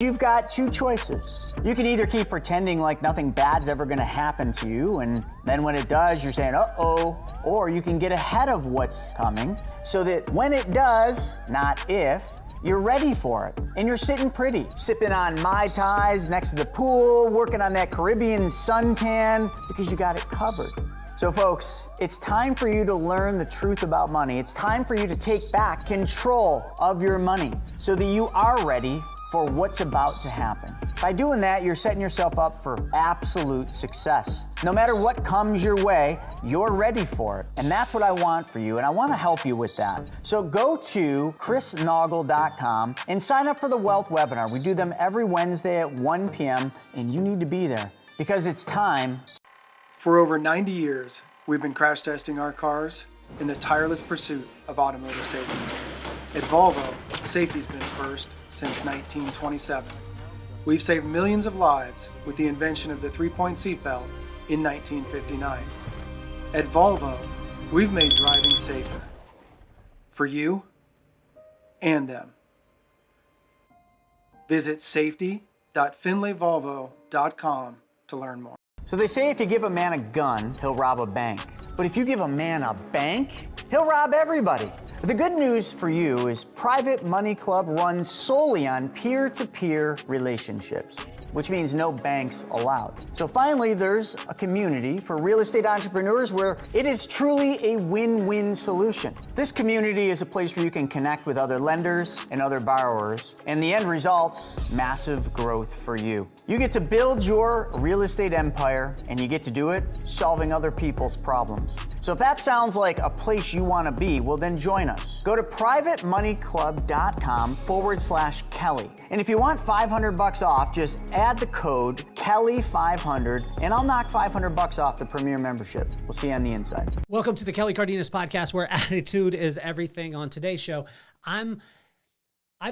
You've got two choices. You can either keep pretending like nothing bad's ever gonna happen to you, and then when it does, you're saying, uh-oh, or you can get ahead of what's coming so that when it does, not if, you're ready for it. And you're sitting pretty, sipping on Mai Tais next to the pool, working on that Caribbean suntan, because you got it covered. So folks, it's time for you to learn the truth about money. It's time for you to take back control of your money so that you are ready for what's about to happen. By doing that, you're setting yourself up for absolute success. No matter what comes your way, you're ready for it. And that's what I want for you, and I want to help you with that. So go to chrisnaugle.com and sign up for the Wealth Webinar. We do them every Wednesday at 1 p.m., and you need to be there because it's time. For over 90 years, we've been crash testing our cars in the tireless pursuit of automotive safety. At Volvo, safety's been first since 1927. We've saved millions of lives with the invention of the three-point seatbelt in 1959. At Volvo, we've made driving safer for you and them. Visit safety.findlayvolvo.com to learn more. So they say if you give a man a gun, he'll rob a bank. But if you give a man a bank, he'll rob everybody. The good news for you is Private Money Club runs solely on peer-to-peer relationships, which means no banks allowed. So finally, there's a community for real estate entrepreneurs where it is truly a win-win solution. This community is a place where you can connect with other lenders and other borrowers, and the end result's massive growth for you. You get to build your real estate empire, and you get to do it solving other people's problems. So if that sounds like a place you want to be, well then join us. Go to privatemoneyclub.com/Kelly. And if you want $500 off, just add the code Kelly500 and I'll knock $500 off the Premier membership. We'll see you on the inside. Welcome to the Kelly Cardenas podcast, where attitude is everything. On today's show, I've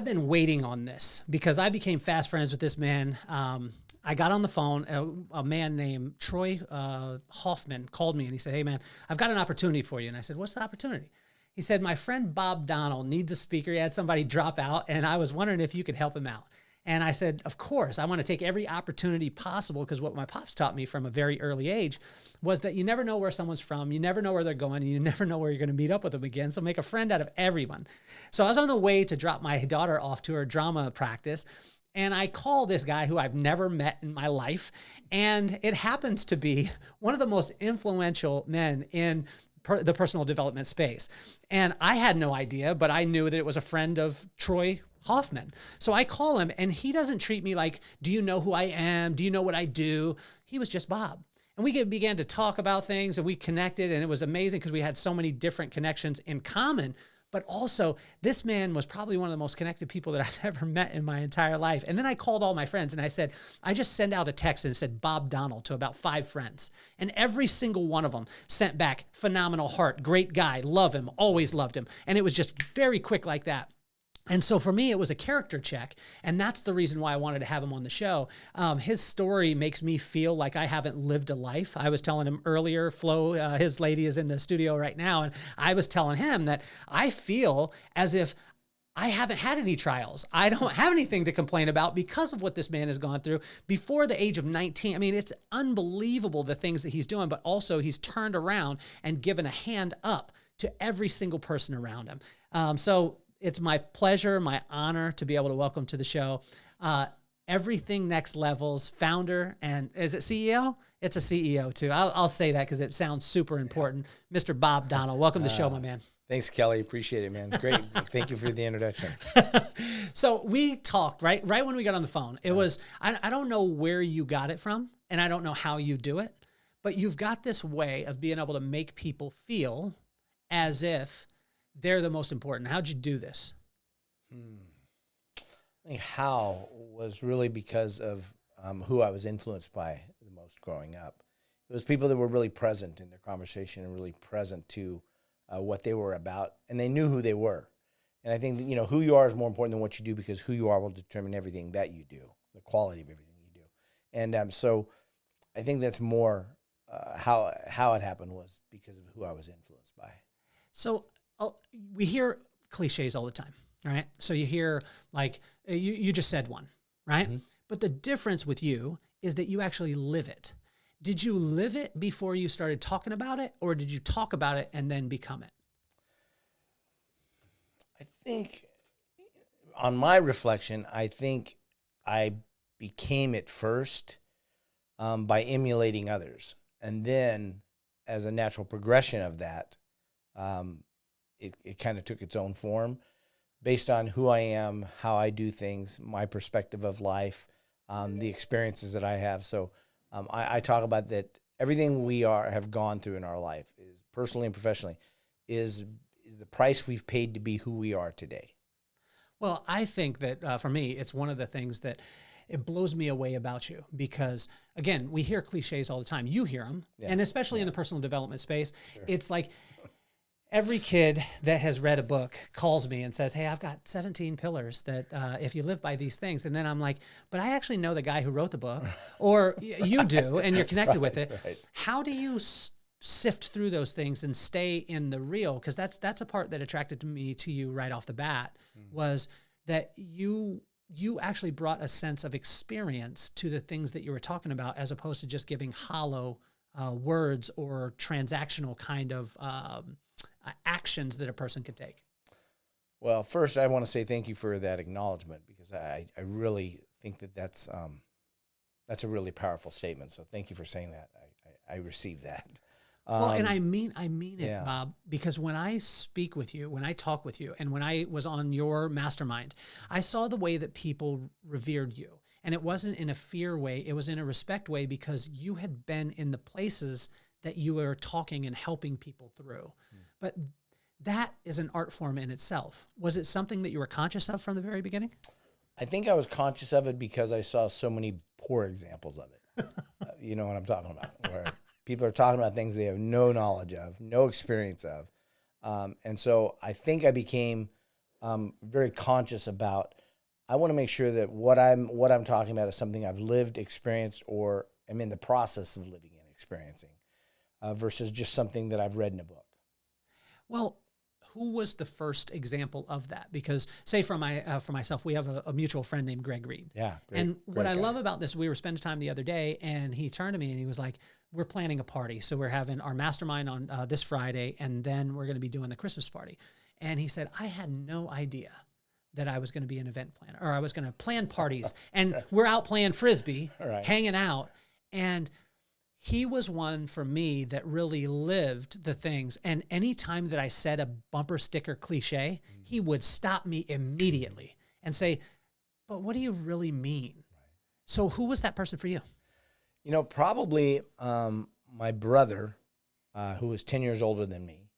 been waiting on this because I became fast friends with this man. I got on the phone, a man named Troy Hoffman called me and he said, hey man, I've got an opportunity for you. And I said, what's the opportunity? He said, my friend Bob Donnell needs a speaker. He had somebody drop out and I was wondering if you could help him out. And I said, of course, I want to take every opportunity possible, because what my pops taught me from a very early age was that you never know where someone's from, you never know where they're going, and you never know where you're going to meet up with them again. So make a friend out of everyone. So I was on the way to drop my daughter off to her drama practice, and I call this guy who I've never met in my life. And it happens to be one of the most influential men in the personal development space. And I had no idea, but I knew that it was a friend of Troy Hoffman. So I call him and he doesn't treat me like, do you know who I am? Do you know what I do? He was just Bob. And we began to talk about things and we connected, and it was amazing because we had so many different connections in common. But also, this man was probably one of the most connected people that I've ever met in my entire life. And then I called all my friends and I said, I just sent out a text and said Bob Donnell to about 5 friends. And every single one of them sent back, phenomenal heart, great guy, love him, always loved him. And it was just very quick like that. And so for me, it was a character check. And that's the reason why I wanted to have him on the show. His story makes me feel like I haven't lived a life. I was telling him earlier, Flo, his lady is in the studio right now. And I was telling him that I feel as if I haven't had any trials. I don't have anything to complain about because of what this man has gone through before the age of 19. I mean, it's unbelievable the things that he's doing, but also he's turned around and given a hand up to every single person around him. So it's my pleasure, my honor to be able to welcome to the show Everything Next Level's founder, and is it CEO? It's a CEO too. I'll say that because it sounds super important. Mr. Bob Donnell, welcome to the show, my man. Thanks, Kelly. Appreciate it, man. Great. Thank you for the introduction. So we talked right when we got on the phone. It was, I don't know where you got it from, and I don't know how you do it, but you've got this way of being able to make people feel as if they're the most important. How'd you do this? I think how was really because of who I was influenced by the most growing up. It was people that were really present in their conversation and really present to what they were about, and they knew who they were. And I think that, who you are is more important than what you do, because who you are will determine everything that you do, the quality of everything you do. And so I think that's more how it happened, was because of who I was influenced by. So we hear cliches all the time, right? So you hear, like, you just said one, right? But the difference with you is that you actually live it. Did you live it before you started talking about it, or did you talk about it and then become it? I think, on my reflection, I think I became it first by emulating others. And then, as a natural progression of that, it kind of took its own form based on who I am, how I do things, my perspective of life, the experiences that I have. So I talk about that everything we have gone through in our life, is personally and professionally, is the price we've paid to be who we are today. Well, I think that for me, it's one of the things that it blows me away about you, because again, we hear cliches all the time. You hear them, and especially in the personal development space, it's like every kid that has read a book calls me and says, hey, I've got 17 pillars that if you live by these things. And then I'm like, but I actually know the guy who wrote the book, or you do, and you're connected with it. Right. How do you sift through those things and stay in the real? Because that's a part that attracted me to you right off the bat, was that you actually brought a sense of experience to the things that you were talking about, as opposed to just giving hollow words or transactional kind of actions that a person could take. Well, first, I want to say thank you for that acknowledgement, because I really think that's a really powerful statement. So thank you for saying that. I received that. Well, and I mean it, Bob, because when I speak with you, when I talk with you, and when I was on your mastermind, I saw the way that people revered you. And it wasn't in a fear way, it was in a respect way, because you had been in the places that you were talking and helping people through. But that is an art form in itself. Was it something that you were conscious of from the very beginning? I think I was conscious of it because I saw so many poor examples of it. You know what I'm talking about, where people are talking about things they have no knowledge of, no experience of. And so I think I became very conscious about, I want to make sure that what I'm talking about is something I've lived, experienced, or am in the process of living and experiencing, versus just something that I've read in a book. Well, who was the first example of that? Because, say for myself, we have a mutual friend named Greg Reed. Yeah. And what I love about this, we were spending time the other day, and he turned to me and he was like, we're planning a party. So we're having our mastermind on this Friday, and then we're going to be doing the Christmas party. And he said, I had no idea that I was going to be an event planner, or I was going to plan parties. And we're out playing Frisbee, hanging out. And he was one for me that really lived the things. And any time that I said a bumper sticker cliche, he would stop me immediately and say, but what do you really mean? So who was that person for you? You know, probably my brother, who was 10 years older than me.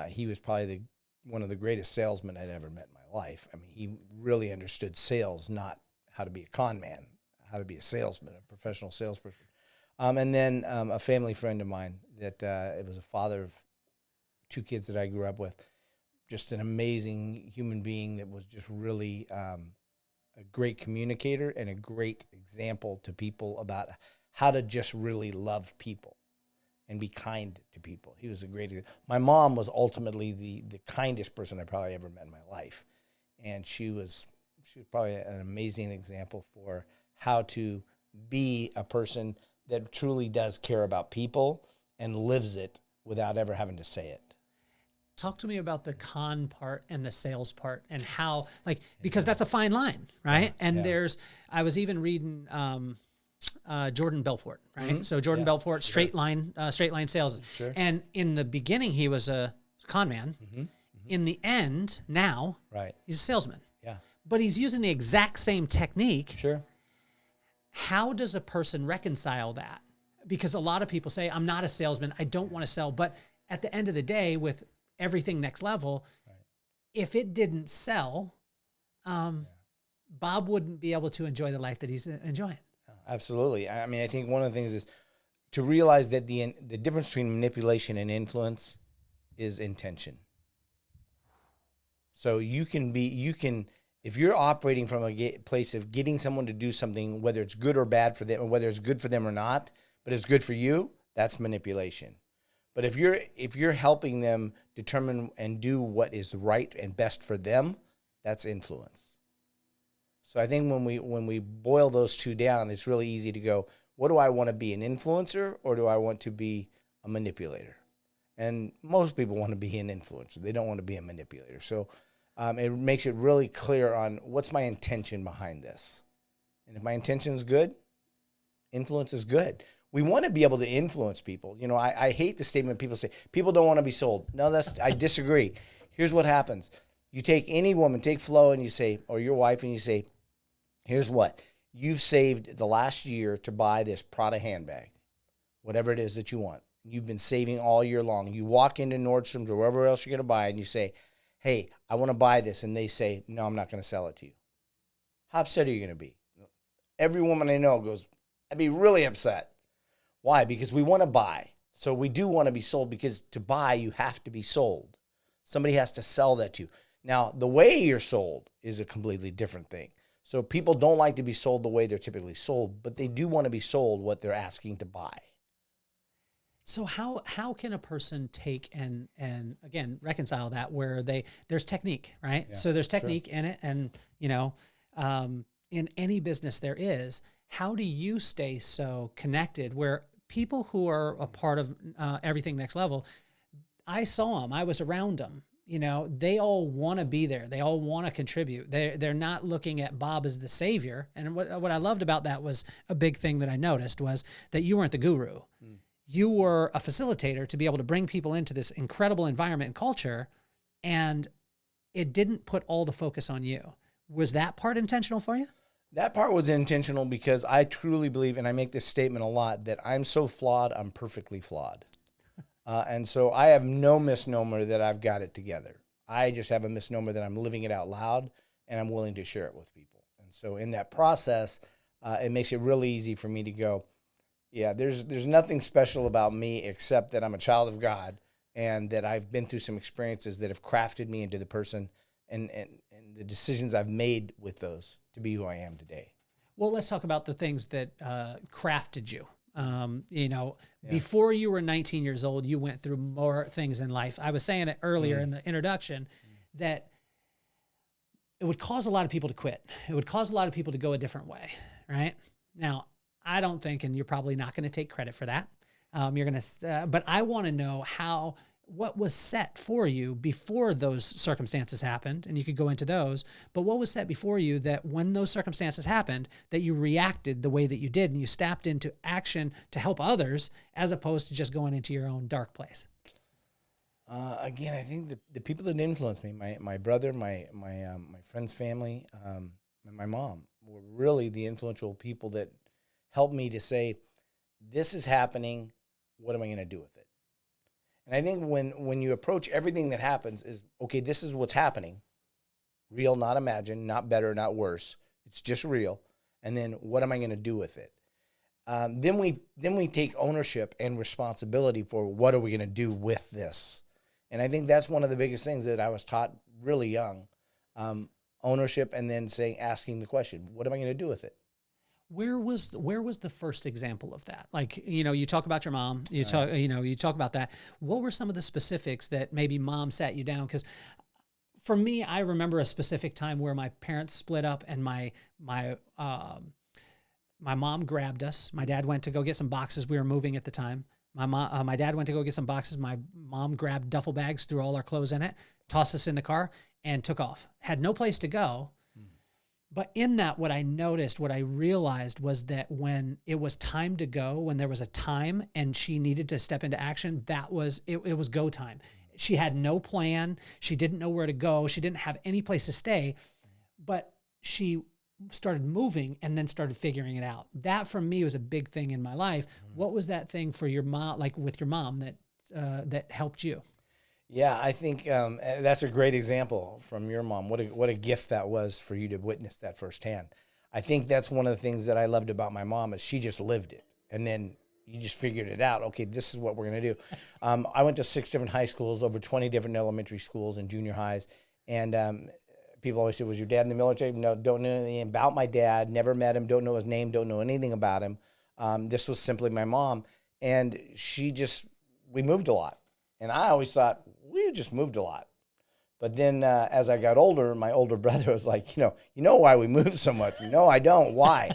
He was probably one of the greatest salesmen I'd ever met in my life. I mean, he really understood sales, not how to be a con man, how to be a salesman, a professional salesperson. And then a family friend of mine that it was a father of 2 kids that I grew up with, just an amazing human being that was just really a great communicator and a great example to people about how to just really love people and be kind to people. He was a great. My mom was ultimately the kindest person I probably ever met in my life, and she was probably an amazing example for how to be a person that truly does care about people and lives it without ever having to say it. Talk to me about the con part and the sales part, and how, because that's a fine line, right? And I was even reading Jordan Belfort, right? So Jordan Belfort, straight line sales. Sure. And in the beginning, he was a con man. In the end, now, he's a salesman. Yeah. But he's using the exact same technique. Sure. How does a person reconcile that? Because a lot of people say, I'm not a salesman, I don't want to sell. But at the end of the day, with everything next level, if it didn't sell, Bob wouldn't be able to enjoy the life that he's enjoying. Absolutely. I mean, I think one of the things is to realize that the difference between manipulation and influence is intention. So if you're operating from a place of getting someone to do something, whether it's good or bad for them, or whether it's good for them or not, but it's good for you, that's manipulation. But if you're helping them determine and do what is right and best for them, that's influence. So I think when we boil those two down, it's really easy to go, what do I want to be, an influencer, or do I want to be a manipulator? And most people want to be an influencer. They don't want to be a manipulator. So it makes it really clear on what's my intention behind this. And if my intention is good, influence is good. We want to be able to influence people. You know, I hate the statement people say, people don't want to be sold. No, I disagree. Here's what happens. You take any woman, take Flo, and you say, or your wife, and you say, here's what. You've saved the last year to buy this Prada handbag, whatever it is that you want. You've been saving all year long. You walk into Nordstrom's or wherever else you're going to buy, and you say, hey, I want to buy this. And they say, no, I'm not going to sell it to you. How upset are you going to be? Every woman I know goes, I'd be really upset. Why? Because we want to buy. So we do want to be sold, because to buy, you have to be sold. Somebody has to sell that to you. Now, the way you're sold is a completely different thing. So people don't like to be sold the way they're typically sold, but they do want to be sold what they're asking to buy. So how can a person take and again reconcile that where there's technique, right? Yeah, so there's technique in it, and you know, in any business there is. How do you stay so connected where people who are a part of Everything Next Level, I saw them, I was around them. You know, they all want to be there. They all want to contribute. They're not looking at Bob as the savior. And what I loved about that was a big thing that I noticed was that you weren't the guru. Mm. You were a facilitator to be able to bring people into this incredible environment and culture, and it didn't put all the focus on you. Was that part intentional for you? That part was intentional because I truly believe, and I make this statement a lot, that I'm so flawed, I'm perfectly flawed. And so I have no misnomer that I've got it together. I just have a misnomer that I'm living it out loud, and I'm willing to share it with people. And so in that process, it makes it really easy for me to go, yeah, there's nothing special about me except that I'm a child of God, and that I've been through some experiences that have crafted me into the person and the decisions I've made with those to be who I am today. Well, let's talk about the things that crafted you. You know, before you were 19 years old, you went through more things in life. I was saying it earlier in the introduction that it would cause a lot of people to quit. It would cause a lot of people to go a different way, right? Now, I don't think, and you're probably not going to take credit for that. You're going to, but I want to know what was set for you before those circumstances happened, and you could go into those, but what was set before you that when those circumstances happened, that you reacted the way that you did, and you stepped into action to help others as opposed to just going into your own dark place? Again, I think the people that influenced me, my brother, my friend's family, and my mom were really the influential people that helped me to say, this is happening, what am I going to do with it? And I think when you approach everything that happens is, okay, this is what's happening. Real, not imagined, not better, not worse. It's just real. And then what am I going to do with it? Then we take ownership and responsibility for what are we going to do with this? And I think that's one of the biggest things that I was taught really young. Ownership, and then asking the question, what am I going to do with it? Where was the first example of that? Like, you know, you talk about your mom, you talk about that. What were some of the specifics that maybe mom sat you down? Because for me, I remember a specific time where my parents split up, and my mom grabbed us. My dad went to go get some boxes. We were moving at the time. My dad went to go get some boxes. My mom grabbed duffel bags, threw all our clothes in it, tossed us in the car, and took off. Had no place to go. But in that, what I noticed, what I realized was that when it was time to go, when there was a time and she needed to step into action, it was go time. She had no plan. She didn't know where to go. She didn't have any place to stay, but she started moving and then started figuring it out. That for me was a big thing in my life. What was that thing for your mom, like with your mom, that helped you? Yeah, I think that's a great example from your mom. What a gift that was for you to witness that firsthand. I think that's one of the things that I loved about my mom is she just lived it. And then you just figured it out. Okay, this is what we're going to do. I went to 6 different high schools, over 20 different elementary schools and junior highs. And people always say, was your dad in the military? No, don't know anything about my dad. Never met him. Don't know his name. Don't know anything about him. This was simply my mom. And we moved a lot. And I always thought, we just moved a lot. But then as I got older, my older brother was like, you know why we moved so much? No, I don't. Why?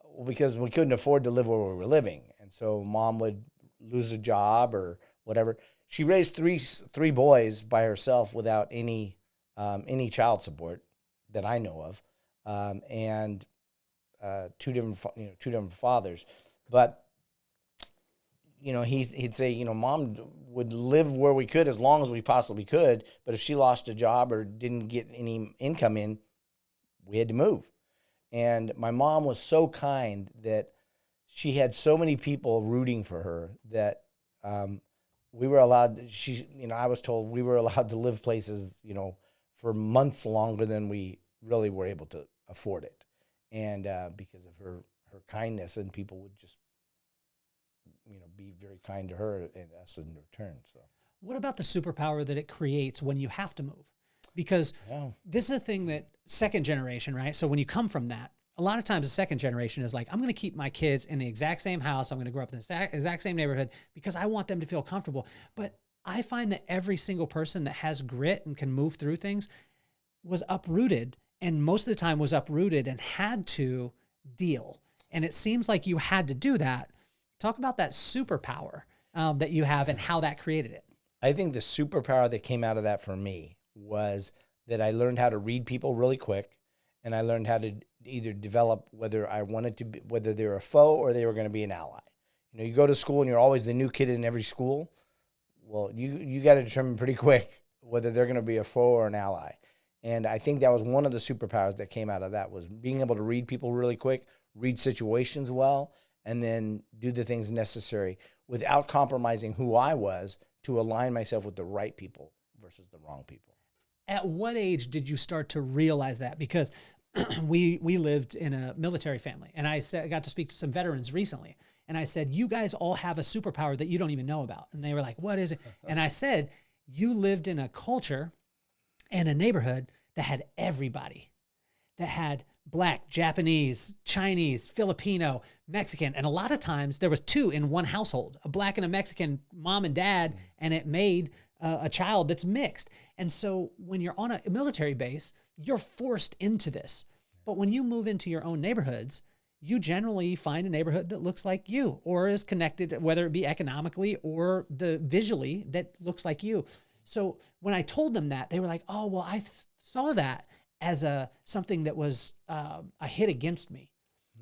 Well, because we couldn't afford to live where we were living. And so mom would lose a job or whatever. She raised three boys by herself without any child support that I know of, and two different fathers. But he'd say, mom would live where we could as long as we possibly could, but if she lost a job or didn't get any income in, we had to move. And my mom was so kind that she had so many people rooting for her that we were allowed, I was told we were allowed to live places, for months longer than we really were able to afford it. And because of her kindness, and people would just, be very kind to her and us in return. So, what about the superpower that it creates when you have to move? Because this is a thing that second generation, right? So when you come from that, a lot of times the second generation is like, I'm going to keep my kids in the exact same house. I'm going to grow up in the exact same neighborhood because I want them to feel comfortable. But I find that every single person that has grit and can move through things was uprooted, and most of the time was uprooted and had to deal. And it seems like you had to do that. Talk about that superpower that you have and how that created it. I think the superpower that came out of that for me was that I learned how to read people really quick, and I learned how to either develop whether I wanted to be, whether they were a foe or they were going to be an ally. You go to school and you're always the new kid in every school. Well, you got to determine pretty quick whether they're going to be a foe or an ally. And I think that was one of the superpowers that came out of that, was being able to read people really quick, read situations well, and then do the things necessary without compromising who I was to align myself with the right people versus the wrong people. At what age did you start to realize that? Because we lived in a military family, and I got to speak to some veterans recently, and I said, you guys all have a superpower that you don't even know about. And they were like, what is it? And I said, you lived in a culture and a neighborhood that had everybody, that had Black, Japanese, Chinese, Filipino, Mexican. And a lot of times there was two in one household, a Black and a Mexican mom and dad, and it made a child that's mixed. And so when you're on a military base, you're forced into this. But when you move into your own neighborhoods, you generally find a neighborhood that looks like you or is connected, whether it be economically or visually, that looks like you. So when I told them that, they were like, oh, well, I saw that as something that was a hit against me.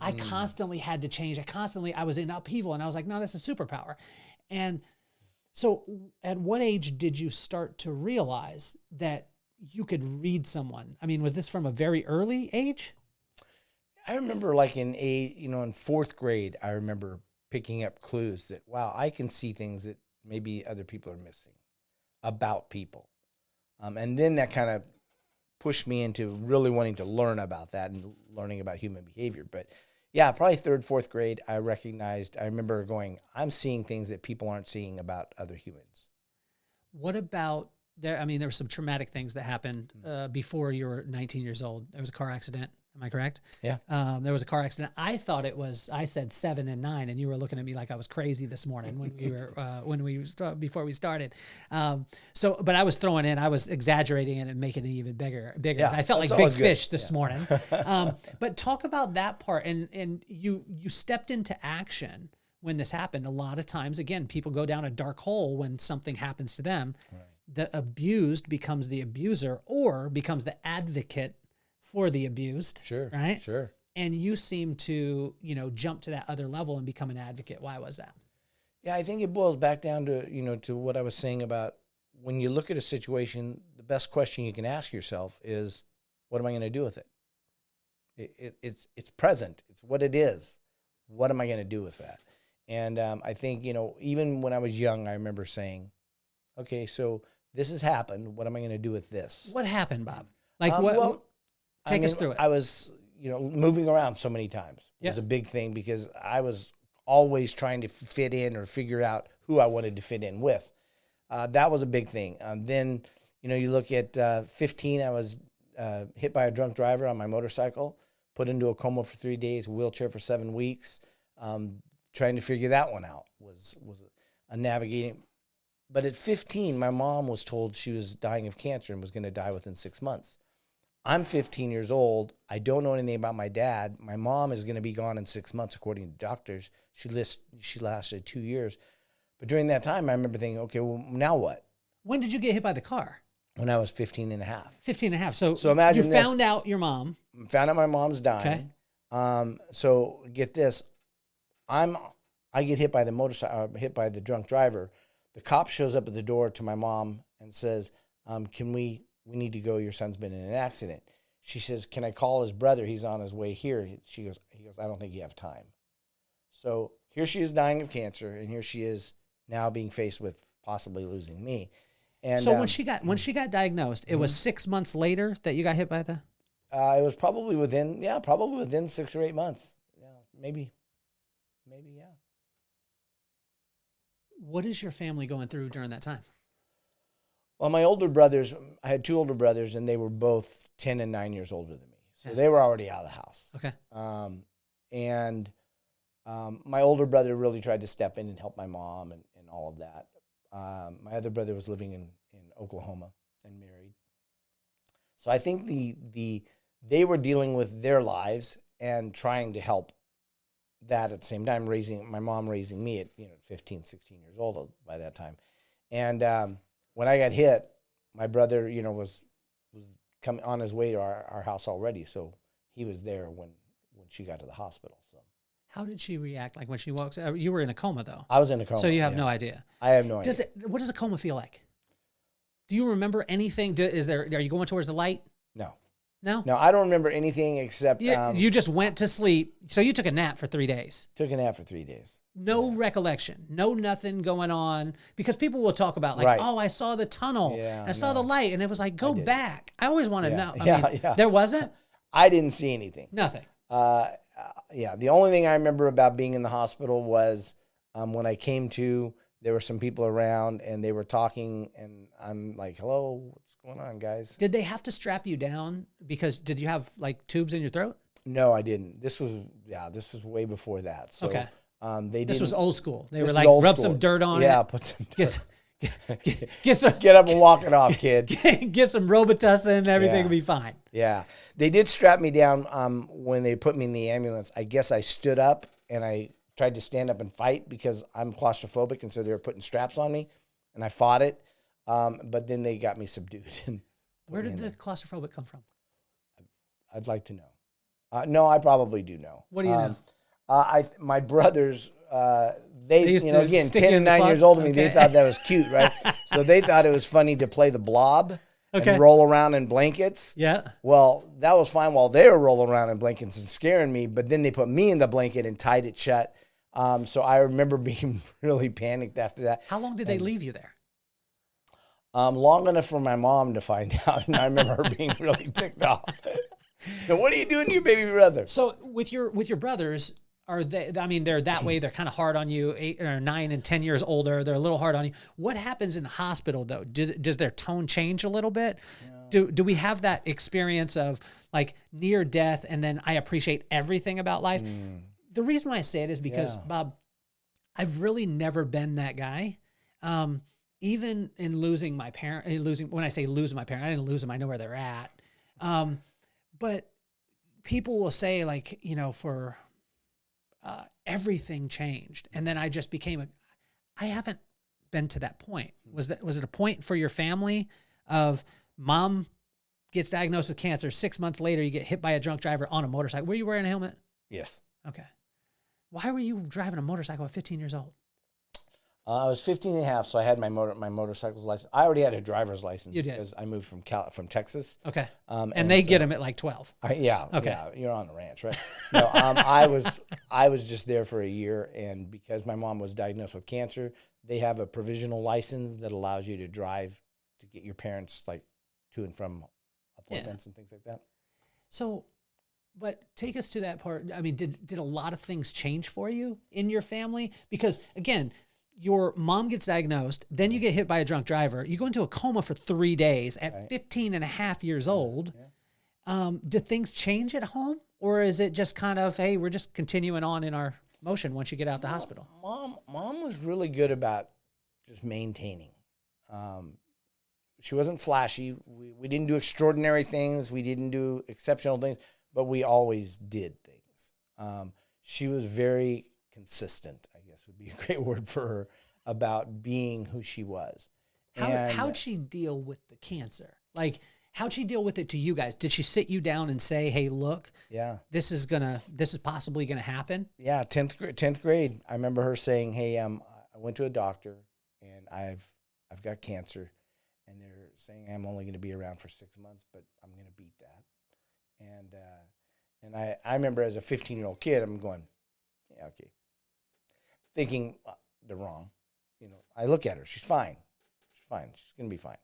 I constantly had to change. I was in upheaval, and I was like, no, that's a superpower. And so at what age did you start to realize that you could read someone? I mean, was this from a very early age? I remember like in fourth grade, I remember picking up clues that, wow, I can see things that maybe other people are missing about people. And then that kind of pushed me into really wanting to learn about that and learning about human behavior. But yeah, probably third, fourth grade, I remember going, I'm seeing things that people aren't seeing about other humans. What about there? I mean, there were some traumatic things that happened before you were 19 years old. There was a car accident. Am I correct? Yeah. There was a car accident. I thought I said 7 and 9, and you were looking at me like I was crazy this morning when before we started. But I was throwing in, I was exaggerating it and making it even bigger. Yeah, I felt like big fish this morning. But talk about that part. And you stepped into action when this happened. A lot of times, again, people go down a dark hole when something happens to them. Right. The abused becomes the abuser or becomes the advocate for the abused. Sure. Right? Sure. And you seem to, jump to that other level and become an advocate. Why was that? Yeah, I think it boils back down to, to what I was saying about when you look at a situation, the best question you can ask yourself is, what am I going to do with it? It's present. It's what it is. What am I going to do with that? And I think, even when I was young, I remember saying, okay, so this has happened. What am I going to do with this? What happened, Bob? Like what? Well, Take us through it. I was, moving around so many times. It was a big thing because I was always trying to fit in or figure out who I wanted to fit in with. That was a big thing. Then, you look at 15, I was hit by a drunk driver on my motorcycle, put into a coma for 3 days, wheelchair for 7 weeks. Trying to figure that one out was a navigating. But at 15, my mom was told she was dying of cancer and was going to die within 6 months. I'm 15 years old. I don't know anything about my dad. My mom is going to be gone in 6 months, according to doctors. She lasted 2 years. But during that time, I remember thinking, okay, well, now what? When did you get hit by the car? When I was 15 and a half. 15 and a half. So imagine you found out your mom. Found out my mom's dying. Okay. So get this. I get hit by the motorcycle, hit by the drunk driver. The cop shows up at the door to my mom and says, we need to go. Your son's been in an accident. She says, can I call his brother? He's on his way here. He goes, I don't think you have time. So here she is dying of cancer, and here she is now being faced with possibly losing me. And so when she got diagnosed, it was 6 months later that you got hit by the. It was probably within 6 or 8 months. Yeah, maybe, yeah. What is your family going through during that time? Well, my older brothers, I had 2 older brothers, and they were both 10 and 9 years older than me. So they were already out of the house. Okay. My older brother really tried to step in and help my mom and all of that. My other brother was living in Oklahoma and married. So I think they were dealing with their lives and trying to help that at the same time, my mom raising me at 15, 16 years old by that time. And when I got hit, my brother, was coming on his way to our house already. So he was there when she got to the hospital. So how did she react? Like when she walks out, you were in a coma though. I was in a coma. So you have no idea. I have no idea. What does a coma feel like? Do you remember anything? Are you going towards the light? No. No, I don't remember anything except you just went to sleep. So you took a nap for 3 days. Took a nap for 3 days. No recollection, no nothing going on, because people will talk about like, Right. oh, I saw the tunnel, Yeah, I saw the light, and it was like, go back. I always want to know. I mean, Yeah. There wasn't I didn't see anything. nothing. The only thing I remember about being in the hospital was when I came to, there were some people around and they were talking, and I'm like, hello, what's going on, guys? Did they have to strap you down because did you have like tubes in your throat? No, I didn't. This was way before that. So, Okay. This was old school. They This were is like, old rub school. some dirt on it. Yeah, put some dirt. Get some, Get up and walk it off, kid. get some Robitussin and everything Yeah. will be fine. Yeah. They did strap me down when they put me in the ambulance. I guess I stood up and I tried to stand up and fight because I'm claustrophobic, and so they were putting straps on me, and I fought it. But then they got me subdued. And Where did the claustrophobic come from? I'd like to know. No, I probably do know. What do you know? My brothers, they used to again, stick 10 you and in the 9 years closet? older than me, they Okay. thought that was cute, right? So they thought it was funny to play the blob Okay. and roll around in blankets. Yeah. Well, that was fine while they were rolling around in blankets and scaring me, but then they put me in the blanket and tied it shut. So I remember being really panicked after that. How long did they leave you there? Long enough for my mom to find out, and I remember her being really ticked off. And what are you doing to your baby brother? So with your brothers, are they? I mean, they're that way. They're kind of hard on you. 8 or 9 and 10 years older. They're a little hard on you. What happens in the hospital though? Does their tone change a little bit? Do we have that experience of like near death, and then I appreciate everything about life? The reason why I say it is because Bob, I've really never been that guy. Even in losing my parent, when I say losing my parent, I didn't lose them. I know where they're at. But people will say like, for everything changed. And then I just became I haven't been to that point. Was it a point for your family of mom gets diagnosed with cancer, 6 months later, you get hit by a drunk driver on a motorcycle? Were you wearing a helmet? Yes. Okay. Why were you driving a motorcycle at 15 years old? I was 15 and a half, so I had my motorcycle's license. I already had a driver's license. You did. Because I moved from Texas. Okay. And they so- get them at like 12. Okay. Yeah, you're on the ranch, right? No, I was just there for a year, and because my mom was diagnosed with cancer, they have a provisional license that allows you to drive to get your parents like to and from appointments and things like that. So, but take us to that part. I mean, did a lot of things change for you in your family? Because again, your mom gets diagnosed, then you get hit by a drunk driver. You go into a coma for 3 days at 15 and a half years old. Did things change at home? Or is it just kind of, hey, we're just continuing on in our motion once you get out the hospital? Mom was really good about just maintaining. She wasn't flashy. We didn't do extraordinary things. We didn't do exceptional things, but we always did things. She was very consistent, I guess would be a great word for her, about being who she was. How'd she deal with the cancer? Like, how'd she deal with it to you guys? Did she sit you down and say, "Hey, look, this is possibly gonna happen"? Yeah, 10th grade. I remember her saying, "Hey, I went to a doctor and I've got cancer, and they're saying I'm only going to be around for 6 months, but I'm going to beat that." And I remember as a 15-year-old kid, I'm going, "Yeah, okay," thinking they're wrong. I look at her. She's fine. She's fine. She's going to be fine.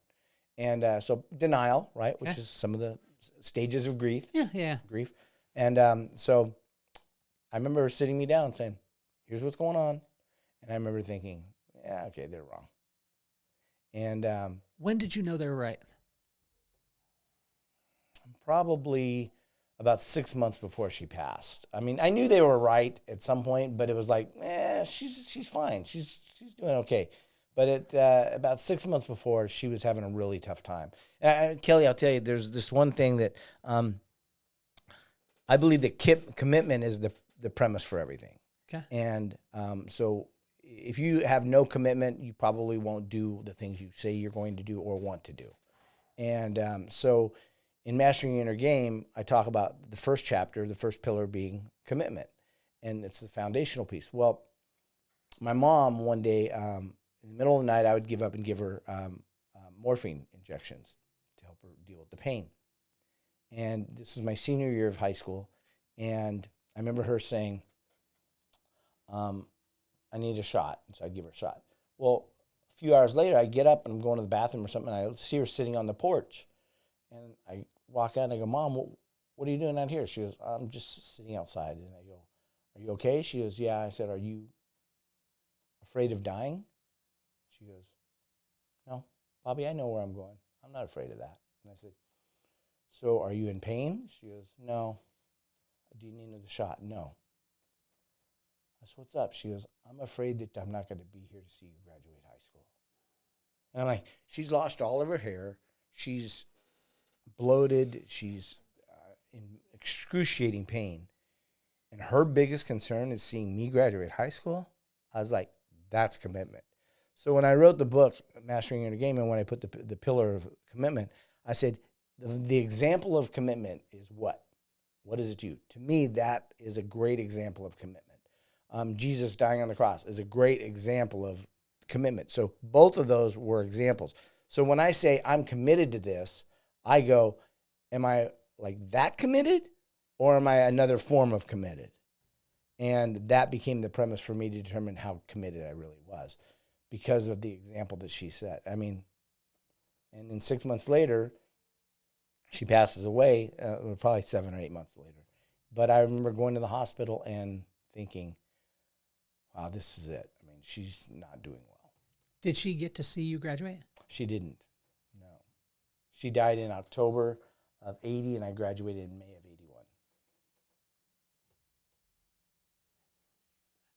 And so denial, right, which is some of the stages of grief. Yeah. Grief. And so I remember her sitting me down and saying, "Here's what's going on." And I remember thinking, yeah, okay, they're wrong. And when did you know they were right? Probably about 6 months before she passed. I mean, I knew they were right at some point, but it was like, she's fine. She's doing okay. But about 6 months before, she was having a really tough time. Kelly, I'll tell you, there's this one thing that I believe that commitment is the premise for everything. Okay. And so if you have no commitment, you probably won't do the things you say you're going to do or want to do. And so in Mastering Your Inner Game, I talk about the first chapter, the first pillar being commitment. And it's the foundational piece. Well, my mom one day, in the middle of the night, I would give up and give her morphine injections to help her deal with the pain. And this was my senior year of high school. And I remember her saying, "I need a shot." And so I'd give her a shot. Well, a few hours later, I get up and I'm going to the bathroom or something, and I see her sitting on the porch. And I walk out and I go, "Mom, what are you doing out here?" She goes, "I'm just sitting outside." And I go, "Are you okay?" She goes, "Yeah." I said, "Are you afraid of dying?" She goes, "No, Bobby, I know where I'm going. I'm not afraid of that." And I said, "So are you in pain?" She goes, "No." "Do you need another shot?" "No." I said, "What's up?" She goes, "I'm afraid that I'm not going to be here to see you graduate high school." And I'm like, she's lost all of her hair. She's bloated. She's in excruciating pain. And her biggest concern is seeing me graduate high school. I was like, that's commitment. So when I wrote the book, Mastering Your Inner Game, and when I put the pillar of commitment, I said, the example of commitment is what? What is it to you? To me, that is a great example of commitment. Jesus dying on the cross is a great example of commitment. So both of those were examples. So when I say I'm committed to this, I go, am I like that committed, or am I another form of committed? And that became the premise for me to determine how committed I really was because of the example that she set. I mean, and then 6 months later, she passes away, probably 7 or 8 months later. But I remember going to the hospital and thinking, wow, this is it. I mean, she's not doing well. Did she get to see you graduate? She didn't, no. She died in October of 80, and I graduated in May of 81.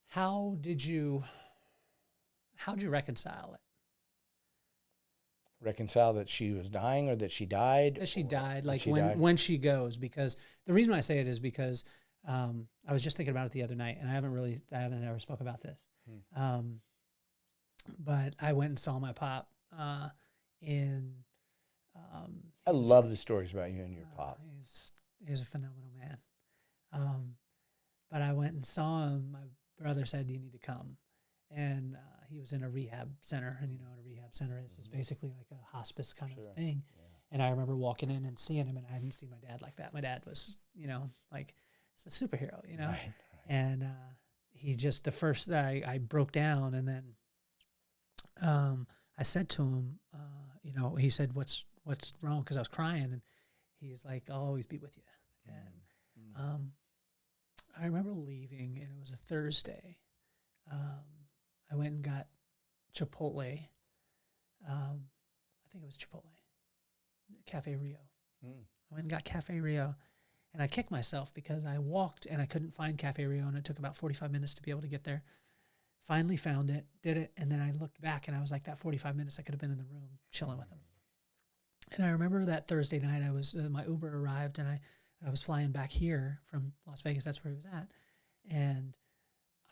How'd you reconcile it? Reconcile that she was dying or that she died? That she died, like she died? when she goes, because the reason I say it is because I was just thinking about it the other night, and I haven't ever spoke about this. But I went and saw my pop in. I love the stories about you and your pop. He was a phenomenal man. But I went and saw him. My brother said, "You need to come." And he was in a rehab center. And you know what a rehab center is. It's basically like a hospice kind of thing. Yeah. And I remember walking in and seeing him, and I hadn't seen my dad like that. My dad was, like, it's a superhero, Right. And he just, the first, I broke down, and then I said to him, he said, what's wrong? Because I was crying, and he's like, "I'll always be with you." And I remember leaving, and it was a Thursday. I went and got Chipotle. I think it was Chipotle. Cafe Rio. I went and got Cafe Rio, and I kicked myself because I walked and I couldn't find Cafe Rio, and it took about 45 minutes to be able to get there. finally found it, did it, and then I looked back and I was like, that 45 minutes I could have been in the room chilling with him. And I remember that Thursday night, I was my Uber arrived, and I was flying back here from Las Vegas. That's where he was at, and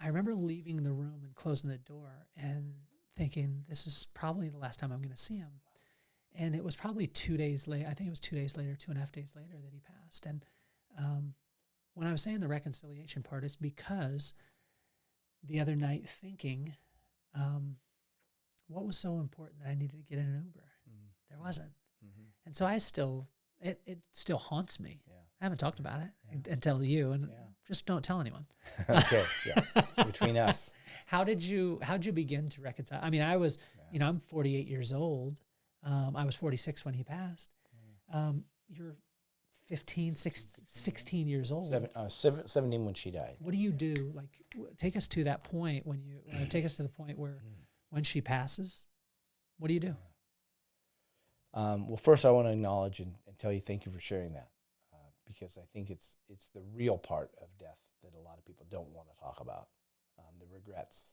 I remember leaving the room and closing the door and thinking, this is probably the last time I'm going to see him. And it was probably 2 days later. I think it was 2 days later, 2.5 days later, that he passed. And when I was saying the reconciliation part, it's because the other night thinking, what was so important that I needed to get in an Uber? There wasn't. And so it still haunts me. Yeah. I haven't talked about it until you, and just don't tell anyone. Okay, yeah, it's between us. How'd you begin to reconcile? I mean, I was, I'm 48 years old. I was 46 when he passed. You're 15, 16 years old. 17 when she died. What do you do? Like, take us to that point when you take us to the point where when she passes. What do you do? Well, first I want to acknowledge and tell you thank you for sharing that, because I think it's the real part of death that a lot of people don't want to talk about. The regrets,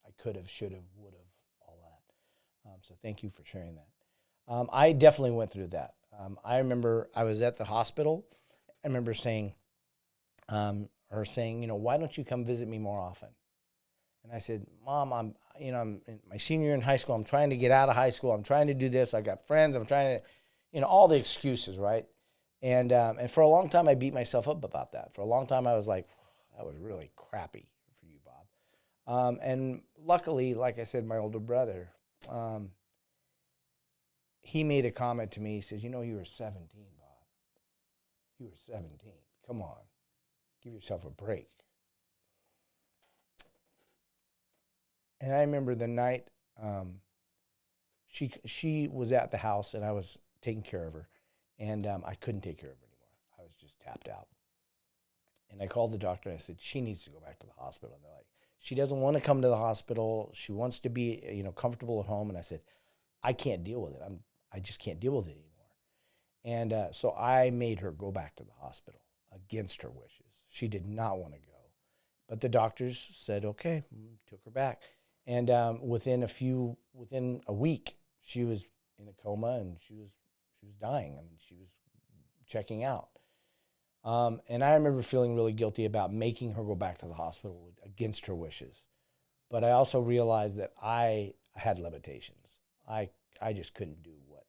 I could have, should have, would have, all that. So thank you for sharing that. I definitely went through that. I remember I was at the hospital. I remember saying, her saying, why don't you come visit me more often? And I said, Mom, I'm in my senior year in high school. I'm trying to get out of high school. I'm trying to do this. I got friends. I'm trying to, all the excuses, right? And for a long time, I beat myself up about that. For a long time, I was like, that was really crappy for you, Bob. And luckily, like I said, my older brother, he made a comment to me. He says, you were 17, Bob. You were 17. Come on. Give yourself a break. And I remember the night she was at the house, and I was taking care of her, and I couldn't take care of her anymore. I was just tapped out. And I called the doctor, and I said, she needs to go back to the hospital. And they're like, she doesn't want to come to the hospital. She wants to be, comfortable at home. And I said, I can't deal with it. I just can't deal with it anymore. And so I made her go back to the hospital against her wishes. She did not want to go. But the doctors said, okay, took her back. And within a week, she was in a coma, and she was dying. I mean, she was checking out. And I remember feeling really guilty about making her go back to the hospital against her wishes. But I also realized that I had limitations. I just couldn't do what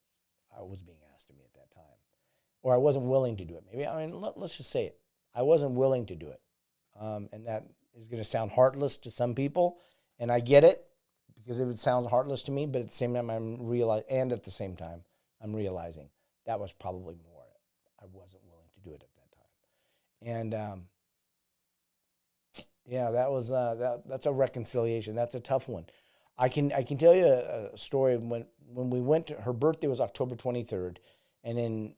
I was being asked of me at that time. Or I wasn't willing to do it. Maybe, let's just say it. I wasn't willing to do it. And that is going to sound heartless to some people. And I get it, because it would sound heartless to me, but at the same time, I'm realizing that was probably more. I wasn't willing to do it at that time. And that was that's a reconciliation. That's a tough one. I can tell you a story. When we went to her birthday was October 23rd, and then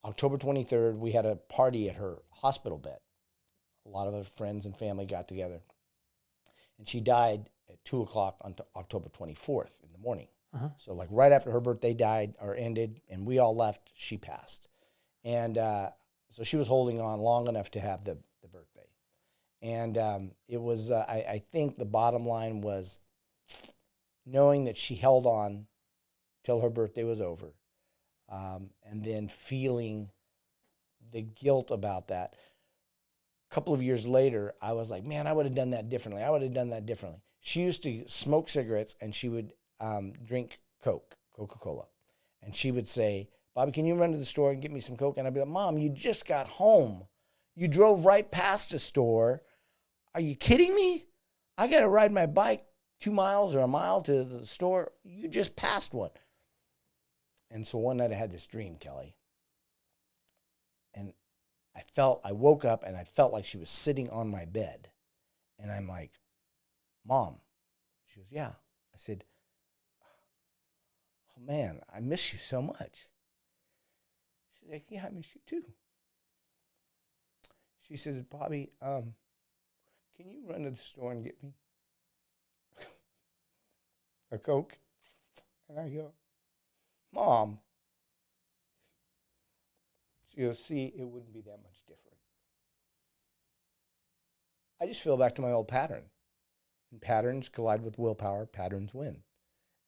October 23rd we had a party at her hospital bed. A lot of her friends and family got together. And she died at 2 o'clock on October 24th in the morning. So like right after her birthday ended, and we all left, she passed. And so she was holding on long enough to have the birthday. And it was, I think the bottom line was knowing that she held on till her birthday was over, and then feeling the guilt about that. Couple of years later, I was like, man, I would have done that differently. She used to smoke cigarettes, and she would drink Coca-Cola. And she would say, Bobby, can you run to the store and get me some Coke? And I'd be like, Mom, you just got home. You drove right past the store. Are you kidding me? I got to ride my bike 2 miles or a mile to the store. You just passed one. And so one night I had this dream, Kelly. And I woke up and I felt like she was sitting on my bed. And I'm like, Mom. She goes, yeah. I said, oh man, I miss you so much. She's like, yeah, I miss you too. She says, Bobby, can you run to the store and get me a Coke? And I go, Mom. She goes, see, it wouldn't be that much different. I just fell back to my old pattern. And patterns collide with willpower, patterns win.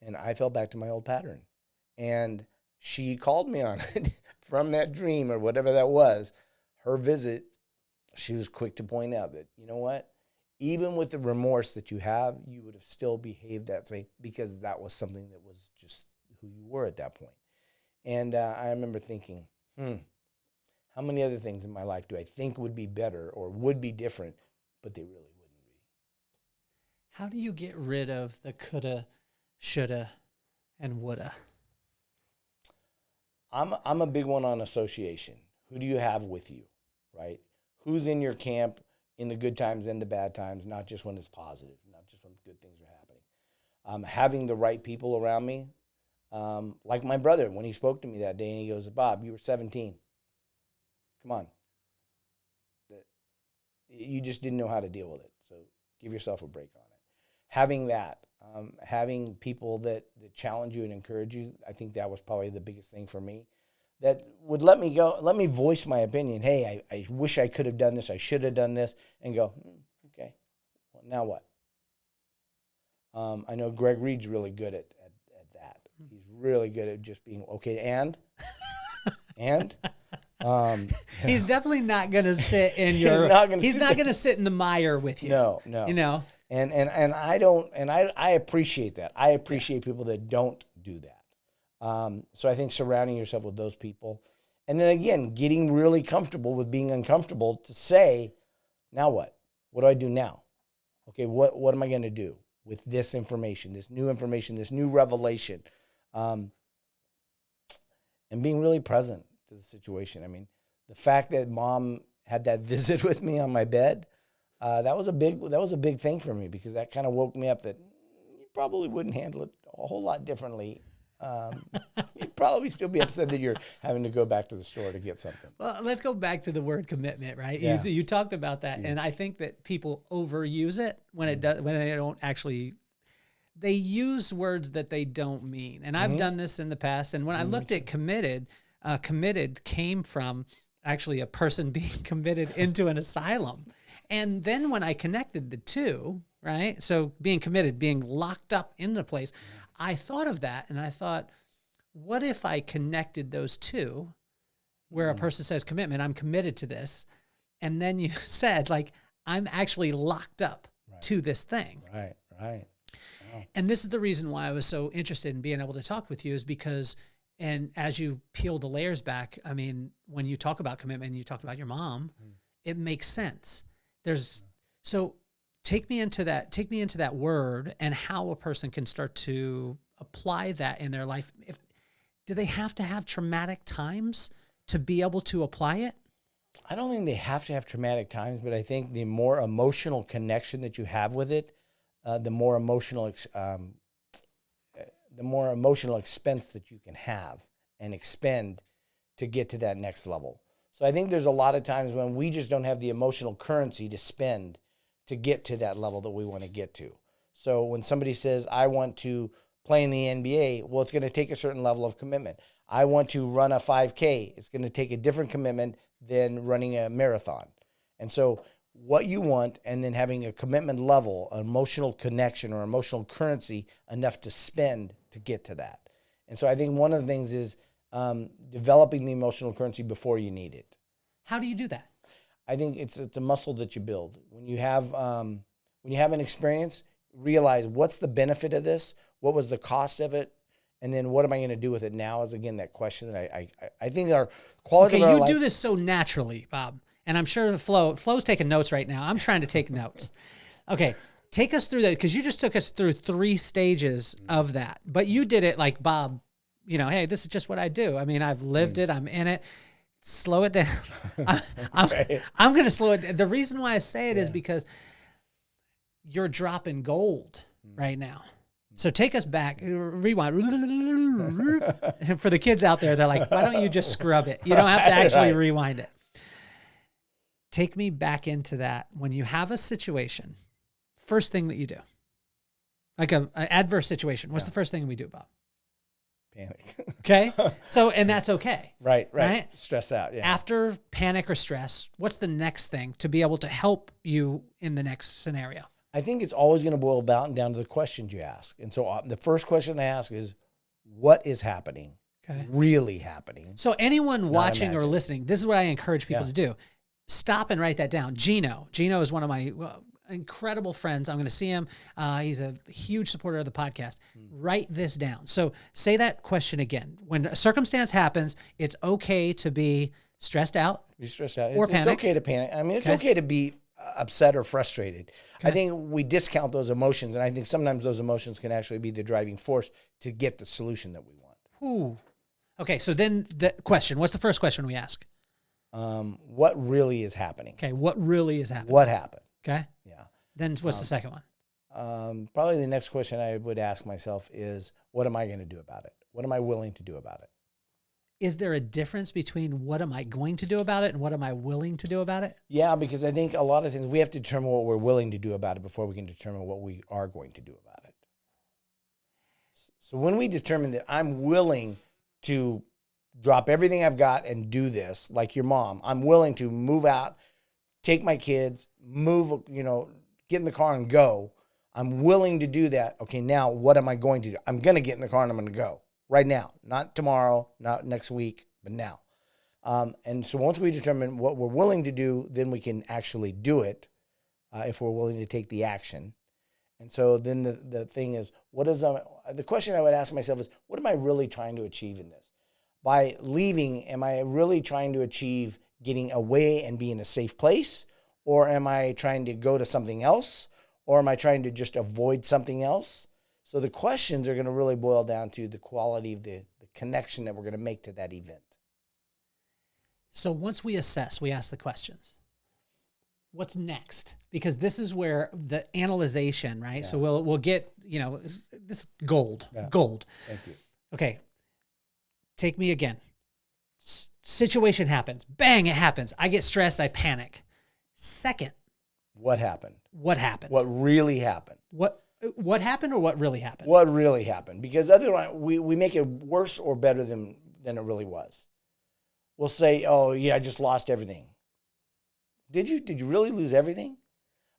And I fell back to my old pattern. And she called me on it from that dream or whatever that was. Her visit, she was quick to point out that, you know what? Even with the remorse that you have, you would have still behaved that way because that was something that was just who you were at that point. And I remember thinking, how many other things in my life do I think would be better or would be different, but they really wouldn't be? How do you get rid of the coulda, shoulda, and woulda? I'm a big one on association. Who do you have with you, right? Who's in your camp in the good times and the bad times, not just when it's positive, not just when good things are happening. Having the right people around me, like my brother, when he spoke to me that day and he goes, Bob, you were 17. Come on. You just didn't know how to deal with it. So give yourself a break on it. Having that, having people that challenge you and encourage you, I think that was probably the biggest thing for me. That would let me voice my opinion. Hey, I wish I could have done this. I should have done this. And go, okay, well, now what? I know Greg Reed's really good at that. He's really good at just being, okay, and? He's definitely not going to sit in your. He's not going to sit in the mire with you. No. You know. And I appreciate that. I appreciate people that don't do that. So I think surrounding yourself with those people, and then again, getting really comfortable with being uncomfortable to say, now what? What do I do now? Okay, what am I going to do with this information, this new revelation? And being really present to the situation. I mean, the fact that Mom had that visit with me on my bed, that was a big thing for me, because that kind of woke me up that you probably wouldn't handle it a whole lot differently. You'd probably still be upset that you're having to go back to the store to get something. Well, let's go back to the word commitment, right? Yeah. You talked about that, and I think that people overuse it when it does, when they don't actually. They use words that they don't mean, and I've done this in the past. And when I looked at committed, committed came from actually a person being committed into an asylum, and then when I connected the two, right? So being committed, being locked up in the place. I thought of that, and I thought, what if I connected those two, where a person says commitment, I'm committed to this, and then you said, like, I'm actually locked up to this thing. Right. Wow. And this is the reason why I was so interested in being able to talk with you, is because, and as you peel the layers back, I mean, when you talk about commitment and you talk about your mom, it makes sense. So take me into that word and how a person can start to apply that in their life. Do they have to have traumatic times to be able to apply it? I don't think they have to have traumatic times, but I think the more emotional connection that you have with it, the more emotional expense that you can have and expend to get to that next level. So I think there's a lot of times when we just don't have the emotional currency to spend to get to that level that we want to get to. So when somebody says, I want to play in the NBA, well, it's going to take a certain level of commitment. I want to run a 5K. It's going to take a different commitment than running a marathon. And so what you want, and then having a commitment level, an emotional connection or emotional currency enough to spend to get to that. And so I think one of the things is developing the emotional currency before you need it. How do you do that? I think it's a muscle that you build. When you have an experience, realize what's the benefit of this, what was the cost of it, and then what am I going to do with it now? Is again that question that I think our quality of our life. Okay, you do this so naturally, Bob, and I'm sure Flo's taking notes right now. I'm trying to take notes. Okay, take us through that, because you just took us through 3 stages of that, but you did it like, Bob, you know, hey, this is just what I do. I mean, I've lived it. I'm in it. Slow it down. I'm going to slow it. The reason why I say it is because you're dropping gold right now. So take us back, rewind. For the kids out there, they're like, why don't you just scrub it? You don't have to actually rewind it. Take me back into that. When you have a situation, first thing that you do, like an adverse situation, what's the first thing we do, Bob? Panic. Okay. So, and that's okay. Right. Stress out. Yeah. After panic or stress, what's the next thing to be able to help you in the next scenario? I think it's always going to boil down to the questions you ask. And so the first question I ask is, what is happening? Okay. Really happening? So anyone watching or imagined. listening, this is what I encourage people Yeah. to do. Stop and write that down. Gino is one of my incredible friends. I'm going to see him. He's a huge supporter of the podcast. Write this down. So say that question again. When a circumstance happens, it's okay to be stressed out. Be stressed out. Or It's panic. okay to panic. I mean, it's Okay. okay to be upset or frustrated. I think we discount those emotions, and I think sometimes those emotions can actually be the driving force to get the solution that we want. Ooh. Okay, so then the question, what's the first question we ask? What really is happening? Okay, what really is happening? What happened? Okay, Yeah. then what's the second one? Probably the next question I would ask myself is, what am I going to do about it? What am I willing to do about it? Is there a difference between what am I going to do about it and what am I willing to do about it? Yeah, because I think a lot of things we have to determine what we're willing to do about it before we can determine what we are going to do about it. So when we determine that I'm willing to drop everything I've got and do this, like your mom, I'm willing to move out, take my kids, move, get in the car and go. I'm willing to do that. Okay, now what am I going to do? I'm going to get in the car and I'm going to go right now, not tomorrow, not next week, but now. And so once we determine what we're willing to do, then we can actually do it if we're willing to take the action. And so then the thing is, the question I would ask myself is, what am I really trying to achieve in this? By leaving, am I really trying to achieve getting away and be in a safe place? Or am I trying to go to something else? Or am I trying to just avoid something else? So the questions are going to really boil down to the quality of the connection that we're going to make to that event. So once we assess, we ask the questions. What's next? Because this is where the analyzation, right? Yeah. So we'll get, this gold. Yeah. Gold. Thank you. Okay. Take me again. Situation happens. Bang, it happens. I get stressed, I panic. Second, What happened? what happened? What really happened? What happened or what really happened? What really happened? Because otherwise we make it worse or better than it really was. We'll say, oh yeah, I just lost everything. Did you really lose everything?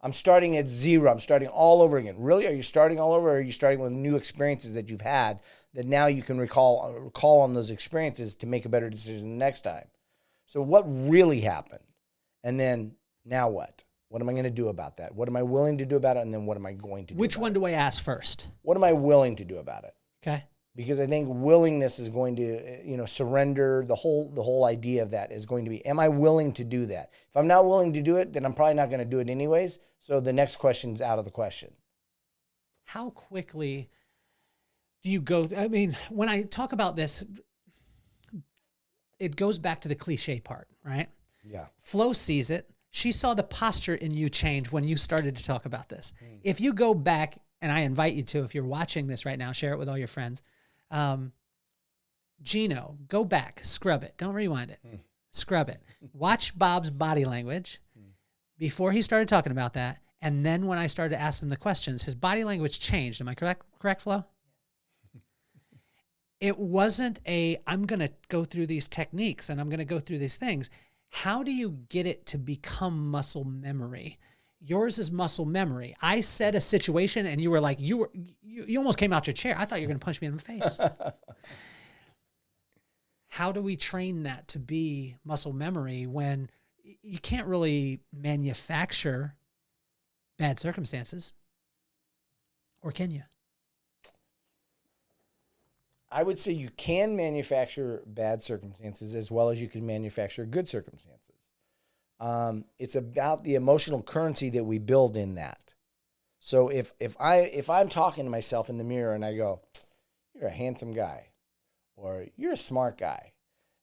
I'm starting at zero. I'm starting all over again. Really? Are you starting all over, or are you starting with new experiences that you've had that now you can recall on those experiences to make a better decision the next time? So what really happened? And then now what? What am I going to do about that? What am I willing to do about it? And then what am I going to do Which about one it? do I ask first? What am I willing to do about it? Okay. Because I think willingness is going to, surrender. The whole idea of that is going to be, am I willing to do that? If I'm not willing to do it, then I'm probably not going to do it anyways. So the next question's out of the question. How quickly do you go? I mean, when I talk about this, it goes back to the cliche part, right? Yeah. Flo sees it. She saw the posture in you change when you started to talk about this. If you go back, and I invite you to, if you're watching this right now, share it with all your friends. Gino, go back, scrub it. Don't rewind it. Scrub it. Watch Bob's body language before he started talking about that. And then when I started to ask him the questions, his body language changed. Am I correct, Flo? It wasn't I'm going to go through these techniques and I'm going to go through these things. How do you get it to become muscle memory? Yours is muscle memory. I said a situation and you were like, you almost came out your chair. I thought you were going to punch me in the face. How do we train that to be muscle memory when you can't really manufacture bad circumstances? Or can you? I would say you can manufacture bad circumstances as well as you can manufacture good circumstances. It's about the emotional currency that we build in that. So if I'm talking to myself in the mirror and I go, "You're a handsome guy," or "You're a smart guy,"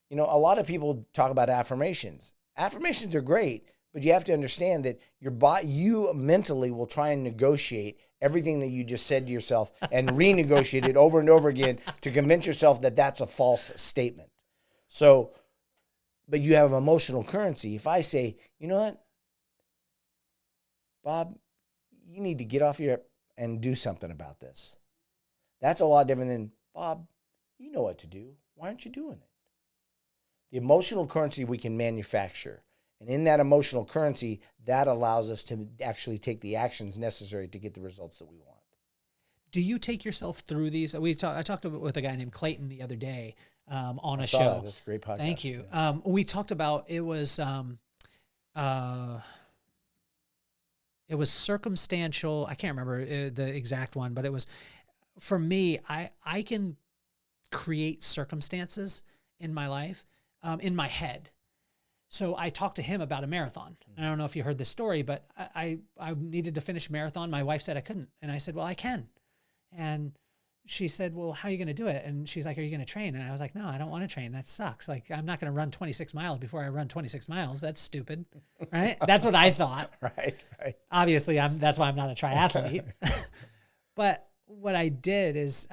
a lot of people talk about affirmations. Affirmations are great, but you have to understand that you mentally will try and negotiate everything that you just said to yourself and renegotiate it over and over again to convince yourself that that's a false statement. So, but you have emotional currency. If I say, you know what, Bob, you need to get off your and do something about this. That's a lot different than, Bob, you know what to do. Why aren't you doing it? The emotional currency we can manufacture. And in that emotional currency, that allows us to actually take the actions necessary to get the results that we want. Do you take yourself through these? I talked with a guy named Clayton the other day on a I saw show. that. That's a great podcast. Thank you. Yeah. We talked about it was circumstantial. I can't remember the exact one, but it was, for me, I can create circumstances in my life, in my head. So I talked to him about a marathon. I don't know if you heard this story, but I needed to finish a marathon. My wife said I couldn't. And I said, well, I can. And she said, well, how are you going to do it? And she's like, are you going to train? And I was like, no, I don't want to train. That sucks. Like, I'm not going to run 26 miles before I run 26 miles. That's stupid. Right? That's what I thought. Right. Obviously, that's why I'm not a triathlete. But what I did is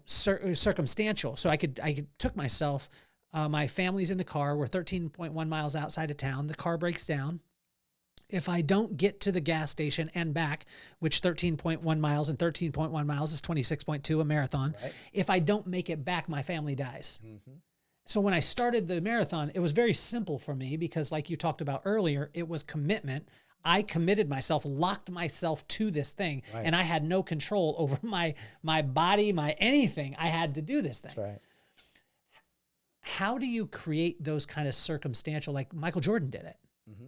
circumstantial. So I took myself, my family's in the car. We're 13.1 miles outside of town. The car breaks down. If I don't get to the gas station and back, which 13.1 miles and 13.1 miles is 26.2, a marathon. Right. If I don't make it back, my family dies. Mm-hmm. So when I started the marathon, it was very simple for me because, like you talked about earlier, it was commitment. I committed myself, locked myself to this thing, right. And I had no control over my body, my anything. I had to do this thing. That's right. How do you create those kind of circumstantial, like Michael Jordan did it?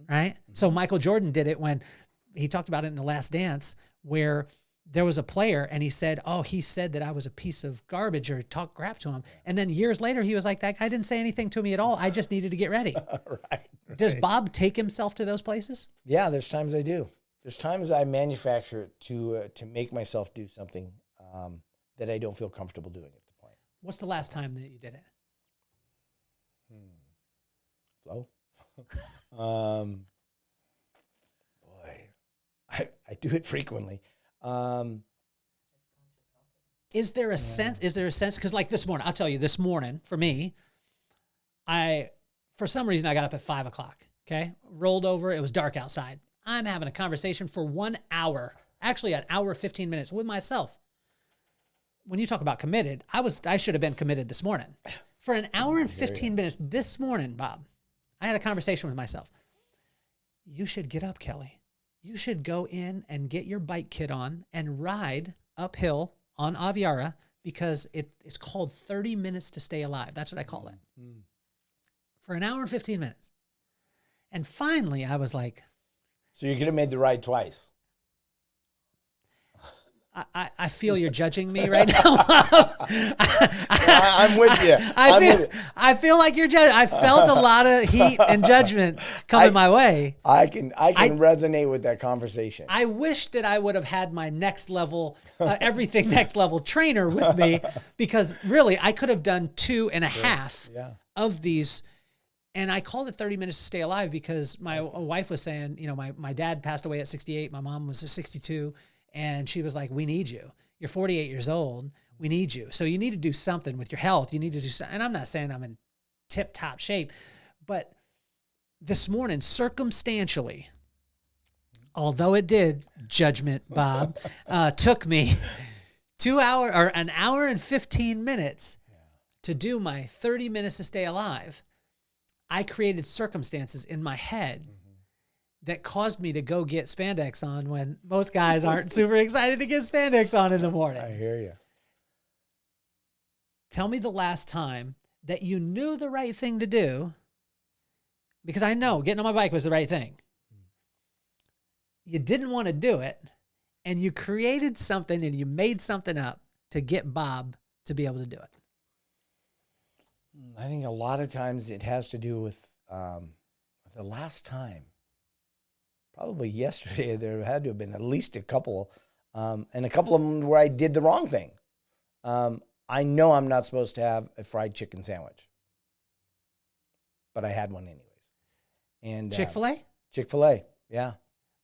Right? Mm-hmm. So Michael Jordan did it when he talked about it in The Last Dance, where there was a player and he said that I was a piece of garbage or talk crap to him. And then years later, he was like, that guy didn't say anything to me at all. I just needed to get ready. Right. Does Bob take himself to those places? Yeah, there's times I do. There's times I manufacture it to make myself do something that I don't feel comfortable doing at the point. What's the last time that you did it? Slow. Boy, I do it frequently. Is there a sense? Because like this morning, I'll tell you, this morning for me, for some reason I got up at 5 o'clock. Okay, rolled over. It was dark outside. I'm having a conversation for 1 hour, actually an hour 15 minutes with myself. When you talk about committed, I should have been committed this morning. For an hour and 15 minutes this morning, Bob, I had a conversation with myself. You should get up, Kelly. You should go in and get your bike kit on and ride uphill on Aviara because it's called 30 minutes to stay alive. That's what I call it. Mm. For an hour and 15 minutes. And finally, I was like... So you could have made the ride twice. I feel you're judging me right now. I'm with you. I feel like you're judging. I felt a lot of heat and judgment coming my way. I can resonate with that conversation. I wish that I would have had my next level, everything next level trainer with me, because really I could have done 2.5 of these. And I called it 30 minutes to stay alive because my wife was saying, my dad passed away at 68. My mom was 62. And she was like, we need you. You're 48 years old. We need you. So you need to do something with your health. You need to do something. And I'm not saying I'm in tip-top shape, but this morning, circumstantially, although it did, judgment, Bob, took me an hour and 15 minutes to do my 30 minutes to stay alive. I created circumstances in my head that caused me to go get spandex on when most guys aren't super excited to get spandex on in the morning. I hear you. Tell me the last time that you knew the right thing to do, because I know getting on my bike was the right thing. You didn't want to do it, and you created something and you made something up to get Bob to be able to do it. I think a lot of times it has to do with the last time. Probably yesterday, there had to have been at least a couple, and a couple of them where I did the wrong thing. I know I'm not supposed to have a fried chicken sandwich, but I had one anyways. And Chick-fil-A? Chick-fil-A, yeah.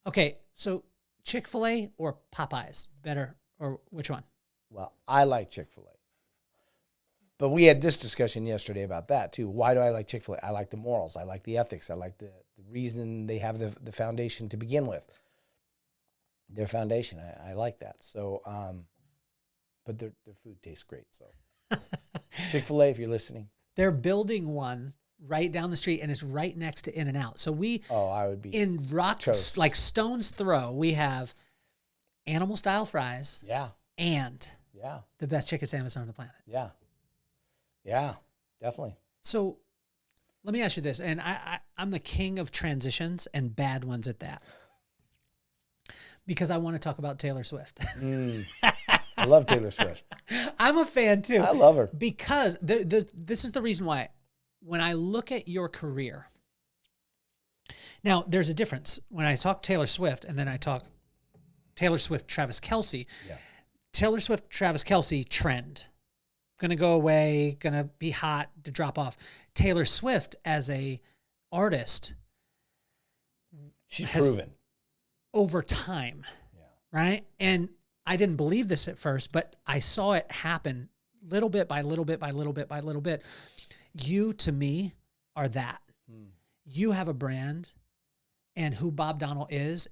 Okay, so Chick-fil-A or Popeyes, better, or which one? Well, I like Chick-fil-A. But we had this discussion yesterday about that too. Why do I like Chick-fil-A? I like the morals. I like the ethics. I like the reason they have the foundation to begin with. Their foundation. I like that. So, but their food tastes great. So Chick-fil-A, if you're listening. They're building one right down the street, and it's right next to In-N-Out. So we, I would be in toast. like stone's throw, we have animal style fries and the best chicken sandwich on the planet. Yeah, definitely. So let me ask you this, and I'm the king of transitions and bad ones at that, because I want to talk about Taylor Swift. I love Taylor Swift. I'm a fan too. I love her. Because this is the reason why, when I look at your career, now there's a difference when I talk Taylor Swift and then I talk Taylor Swift, Travis Kelce. Yeah. Taylor Swift, Travis Kelce trend. Going to go away, going to be hot to drop off. Taylor Swift as a artist, she's proven over time, right? And I didn't believe this at first, but I saw it happen little bit by little bit by little bit by little bit. You, to me, are that. You have a brand, and who Bob Donnell is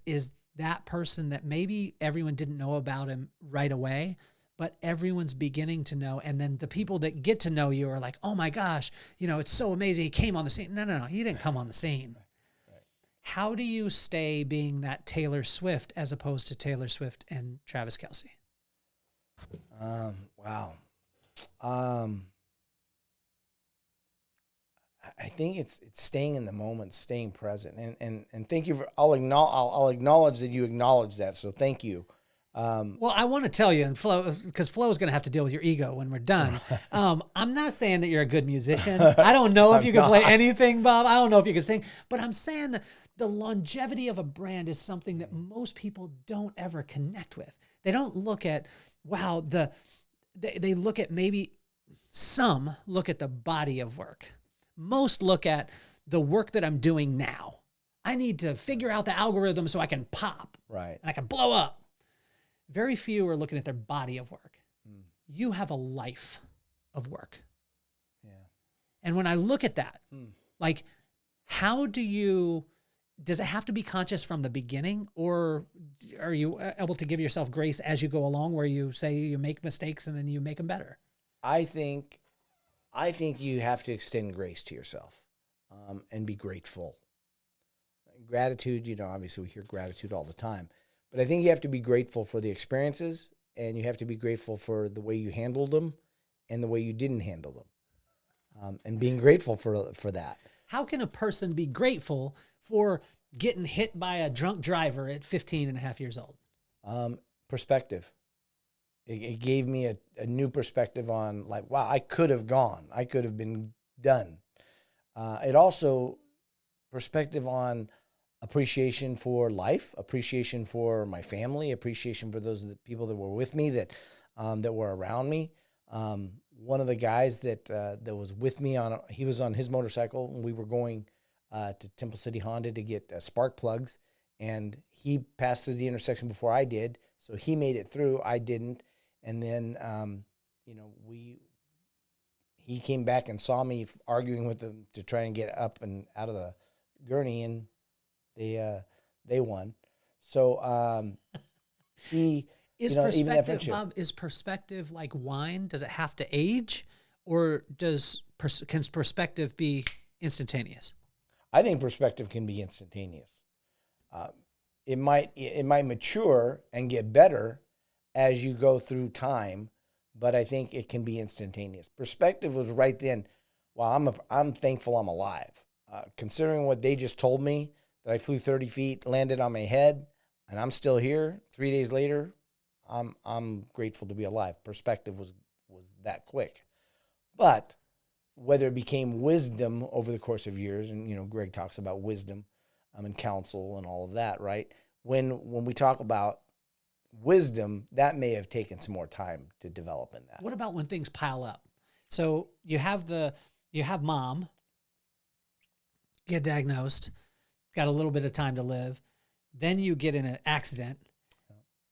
that person that maybe everyone didn't know about him right away, but everyone's beginning to know. And then the people that get to know you are like, oh my gosh, it's so amazing. He came on the scene. No, he didn't come on the scene. Right. How do you stay being that Taylor Swift as opposed to Taylor Swift and Travis Kelce? Wow. I think it's staying in the moment, staying present, and thank you for. I'll acknowledge that you acknowledge that. So thank you. Well, I want to tell you, and Flo, because Flo is going to have to deal with your ego when we're done. I'm not saying that you're a good musician. I don't know if you can play anything, Bob. I don't know if you can sing, but I'm saying that the longevity of a brand is something that most people don't ever connect with. They don't look at, wow, they look at, maybe some look at the body of work. Most look at the work that I'm doing now. I need to figure out the algorithm so I can pop. Right. And I can blow up. Very few are looking at their body of work. You have a life of work. Yeah. And when I look at that, like, how does it have to be conscious from the beginning, or are you able to give yourself grace as you go along, where you say you make mistakes and then you make them better? I think you have to extend grace to yourself, and be grateful. Gratitude, obviously we hear gratitude all the time, but I think you have to be grateful for the experiences, and you have to be grateful for the way you handled them and the way you didn't handle them, and being grateful for that. How can a person be grateful for getting hit by a drunk driver at 15 and a half years old? Perspective. It gave me a new perspective on, like, wow, I could have gone. I could have been done. It also, perspective on appreciation for life, appreciation for my family, appreciation for those people that were with me, that were around me. One of the guys that was with me he was on his motorcycle, and we were going to Temple City Honda to get spark plugs, and he passed through the intersection before I did, so he made it through. I didn't, and then he came back and saw me arguing with him to try and get up and out of the gurney, and they won. So Is perspective, Bob, is perspective like wine? Does it have to age, or can perspective be instantaneous? I think perspective can be instantaneous. It might mature and get better as you go through time, but I think it can be instantaneous. Perspective was right then. Wow, I'm thankful I'm alive. Considering what they just told me, that I flew 30 feet, landed on my head, and I'm still here 3 days later, I'm grateful to be alive. Perspective was that quick. But whether it became wisdom over the course of years, and Greg talks about wisdom and counsel and all of that, right? When we talk about wisdom, that may have taken some more time to develop in that. What about when things pile up? So you have mom, get diagnosed, got a little bit of time to live, then you get in an accident,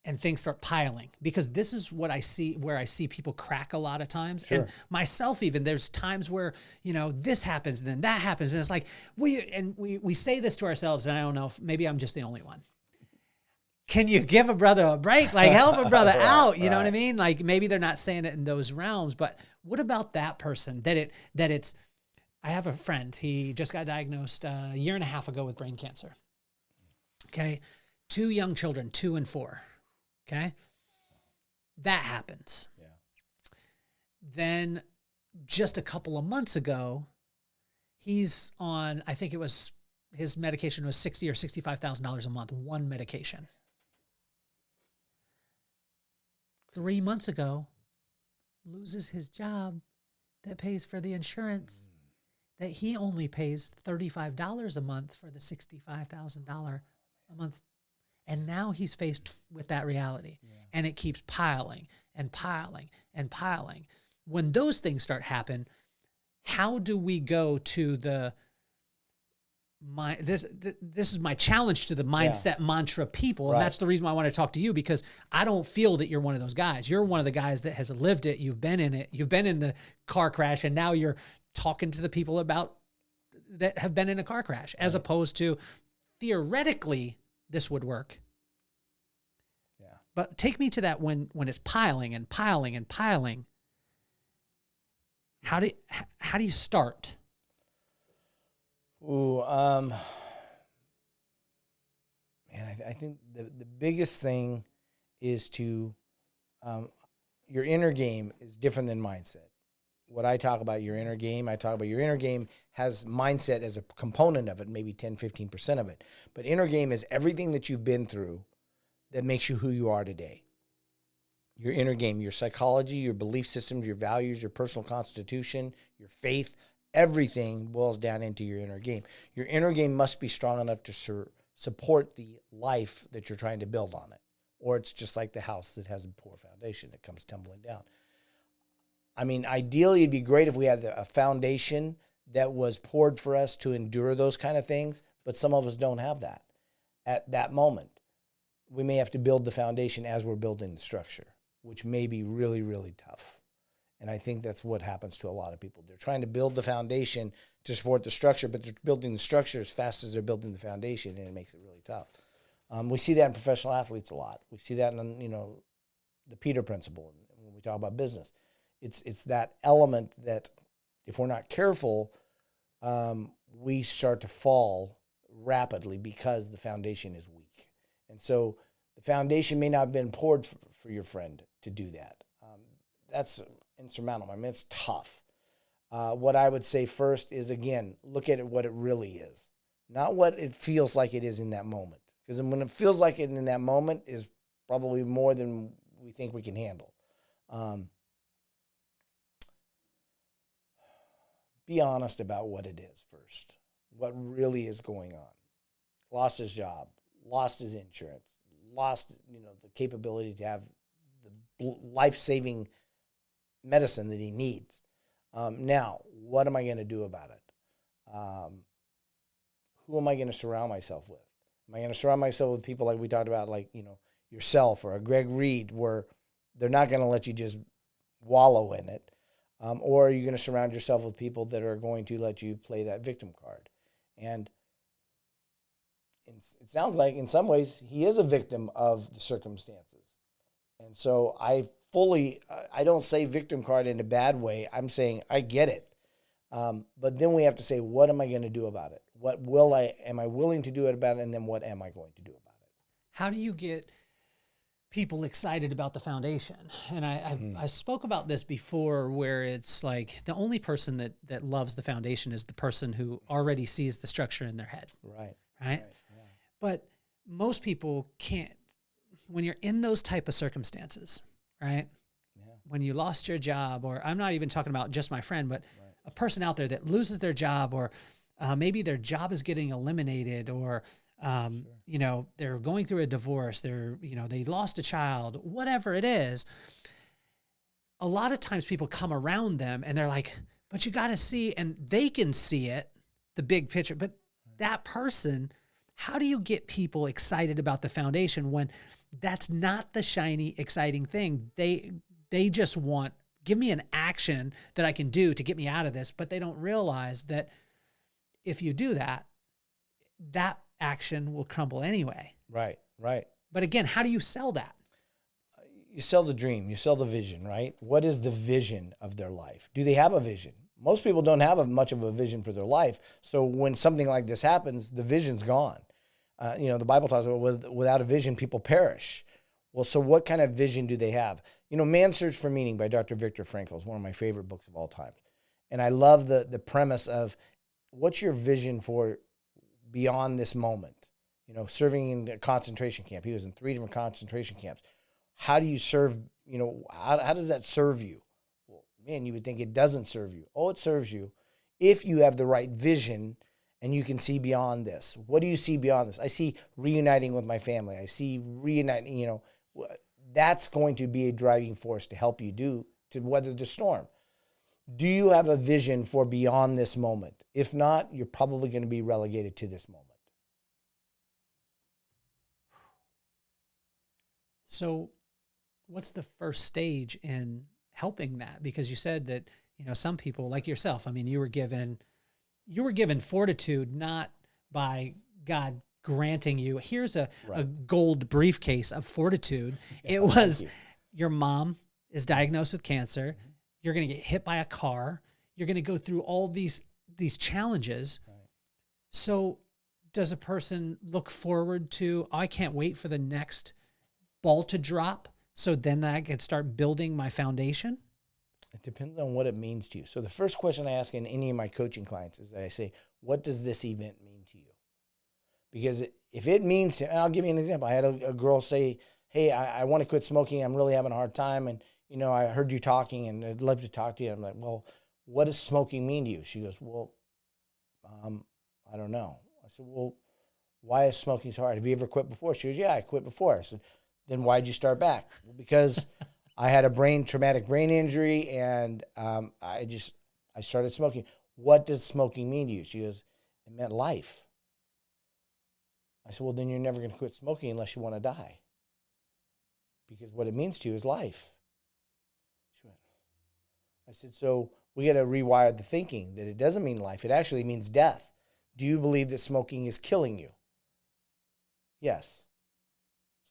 and things start piling, because this is what I see, where I see people crack a lot of times. Sure. And myself, even, there's times where, this happens and then that happens. And it's like, we say this to ourselves, and I don't know if maybe I'm just the only one. Can you give a brother a break? Like, help a brother out. You know what I mean? Like, maybe they're not saying it in those realms, but what about that person that it's, I have a friend. He just got diagnosed a year and a half ago with brain cancer. Okay. 2 young children, 2 and 4. Okay. That happens. Yeah. Then just a couple of months ago, he's on, I think it was, his medication was $60,000 or $65,000 a month, one medication. 3 months ago, loses his job that pays for the insurance that he only pays $35 a month for the $65,000 a month. And now he's faced with that reality. Yeah. And it keeps piling and piling and piling. When those things start happen, how do we go to this is my challenge to the mindset mantra people. And that's the reason why I want to talk to you, because I don't feel that you're one of those guys. You're one of the guys that has lived it. You've been in it. You've been in the car crash, and now you're talking to the people about that have been in a car crash, as opposed to theoretically this would work. Yeah. But take me to that when it's piling and piling and piling. How do you start? Ooh, man, I think the biggest thing is to, your inner game is different than mindset. What I talk about your inner game, I talk about your inner game has mindset as a component of it, maybe 10, 15% of it. But inner game is everything that you've been through that makes you who you are today. Your inner game, your psychology, your belief systems, your values, your personal constitution, your faith, everything boils down into your inner game. Your inner game must be strong enough to support the life that you're trying to build on it. Or it's just like the house that has a poor foundation. It comes tumbling down. I mean, ideally, it'd be great if we had a foundation that was poured for us to endure those kind of things, but some of us don't have that at that moment. We may have to build the foundation as we're building the structure, which may be really, really tough. And I think that's what happens to a lot of people. They're trying to build the foundation to support the structure, but they're building the structure as fast as they're building the foundation, and it makes it really tough. We see that in professional athletes a lot. We see that in, the Peter Principle when we talk about business. It's that element that if we're not careful, we start to fall rapidly because the foundation is weak. And so the foundation may not have been poured for your friend to do that. That's insurmountable. I mean, it's tough. What I would say first is, again, look at it what it really is, not what it feels like it is in that moment. Because when it feels like it in that moment is probably more than we think we can handle. Be honest about what it is first, what really is going on. Lost his job, lost his insurance, lost the capability to have the life-saving medicine that he needs. Now, what am I going to do about it? Who am I going to surround myself with? Am I going to surround myself with people like we talked about, like, yourself or a Greg Reed, where they're not going to let you just wallow in it? Or are you going to surround yourself with people that are going to let you play that victim card? And it sounds like in some ways he is a victim of the circumstances. And so I don't say victim card in a bad way. I'm saying I get it. But then we have to say, what am I going to do about it? Am I willing to do it about it? And then what am I going to do about it? How do you get people excited about the foundation? And I spoke about this before, where it's like the only person that loves the foundation is the person who already sees the structure in their head. Right. Yeah. But most people can't, when you're in those type of circumstances, right? Yeah. When you lost your job, or I'm not even talking about just my friend, but a person out there that loses their job, or maybe their job is getting eliminated, or they're going through a divorce, they lost a child, whatever it is. A lot of times people come around them and they're like, but you got to see, and they can see it, the big picture, but that person, how do you get people excited about the foundation when that's not the shiny, exciting thing? They just want, give me an action that I can do to get me out of this, but they don't realize that if you do that, that action will crumble anyway. Right. But again, how do you sell that? You sell the dream, you sell the vision, right? What is the vision of their life? Do they have a vision? Most people don't have much of a vision for their life. So when something like this happens, the vision's gone. The Bible talks about without a vision, people perish. Well, so what kind of vision do they have? Man's Search for Meaning by Dr. Viktor Frankl is one of my favorite books of all time. And I love the premise of what's your vision for beyond this moment? Serving in a concentration camp. He was in 3 different concentration camps. How do you serve, how does that serve you? Well, man, you would think it doesn't serve you. Oh, it serves you if you have the right vision and you can see beyond this. What do you see beyond this? I see reuniting with my family. I see reuniting, that's going to be a driving force to help you to weather the storm. Do you have a vision for beyond this moment? If not, you're probably going to be relegated to this moment. So what's the first stage in helping that? Because you said that, some people like yourself, I mean, you were given fortitude, not by God granting you, here's a gold briefcase of fortitude. It was your mom is diagnosed with cancer. Mm-hmm. You're going to get hit by a car. You're going to go through all these challenges. Right. So does a person look forward to, I can't wait for the next ball to drop, so then I can start building my foundation? It depends on what it means to you. So the first question I ask in any of my coaching clients is I say, what does this event mean to you? Because if it means to, I'll give you an example. I had a girl say, hey, I want to quit smoking. I'm really having a hard time. And, I heard you talking and I'd love to talk to you. I'm like, well, what does smoking mean to you? She goes, well, I don't know. I said, well, why is smoking so hard? Have you ever quit before? She goes, yeah, I quit before. I said, then why'd you start back? Well, because I had a traumatic brain injury and I started smoking. What does smoking mean to you? She goes, it meant life. I said, well, then you're never going to quit smoking unless you want to die. Because what it means to you is life. She went, I said, so we got to rewire the thinking that it doesn't mean life. It actually means death. Do you believe that smoking is killing you? Yes.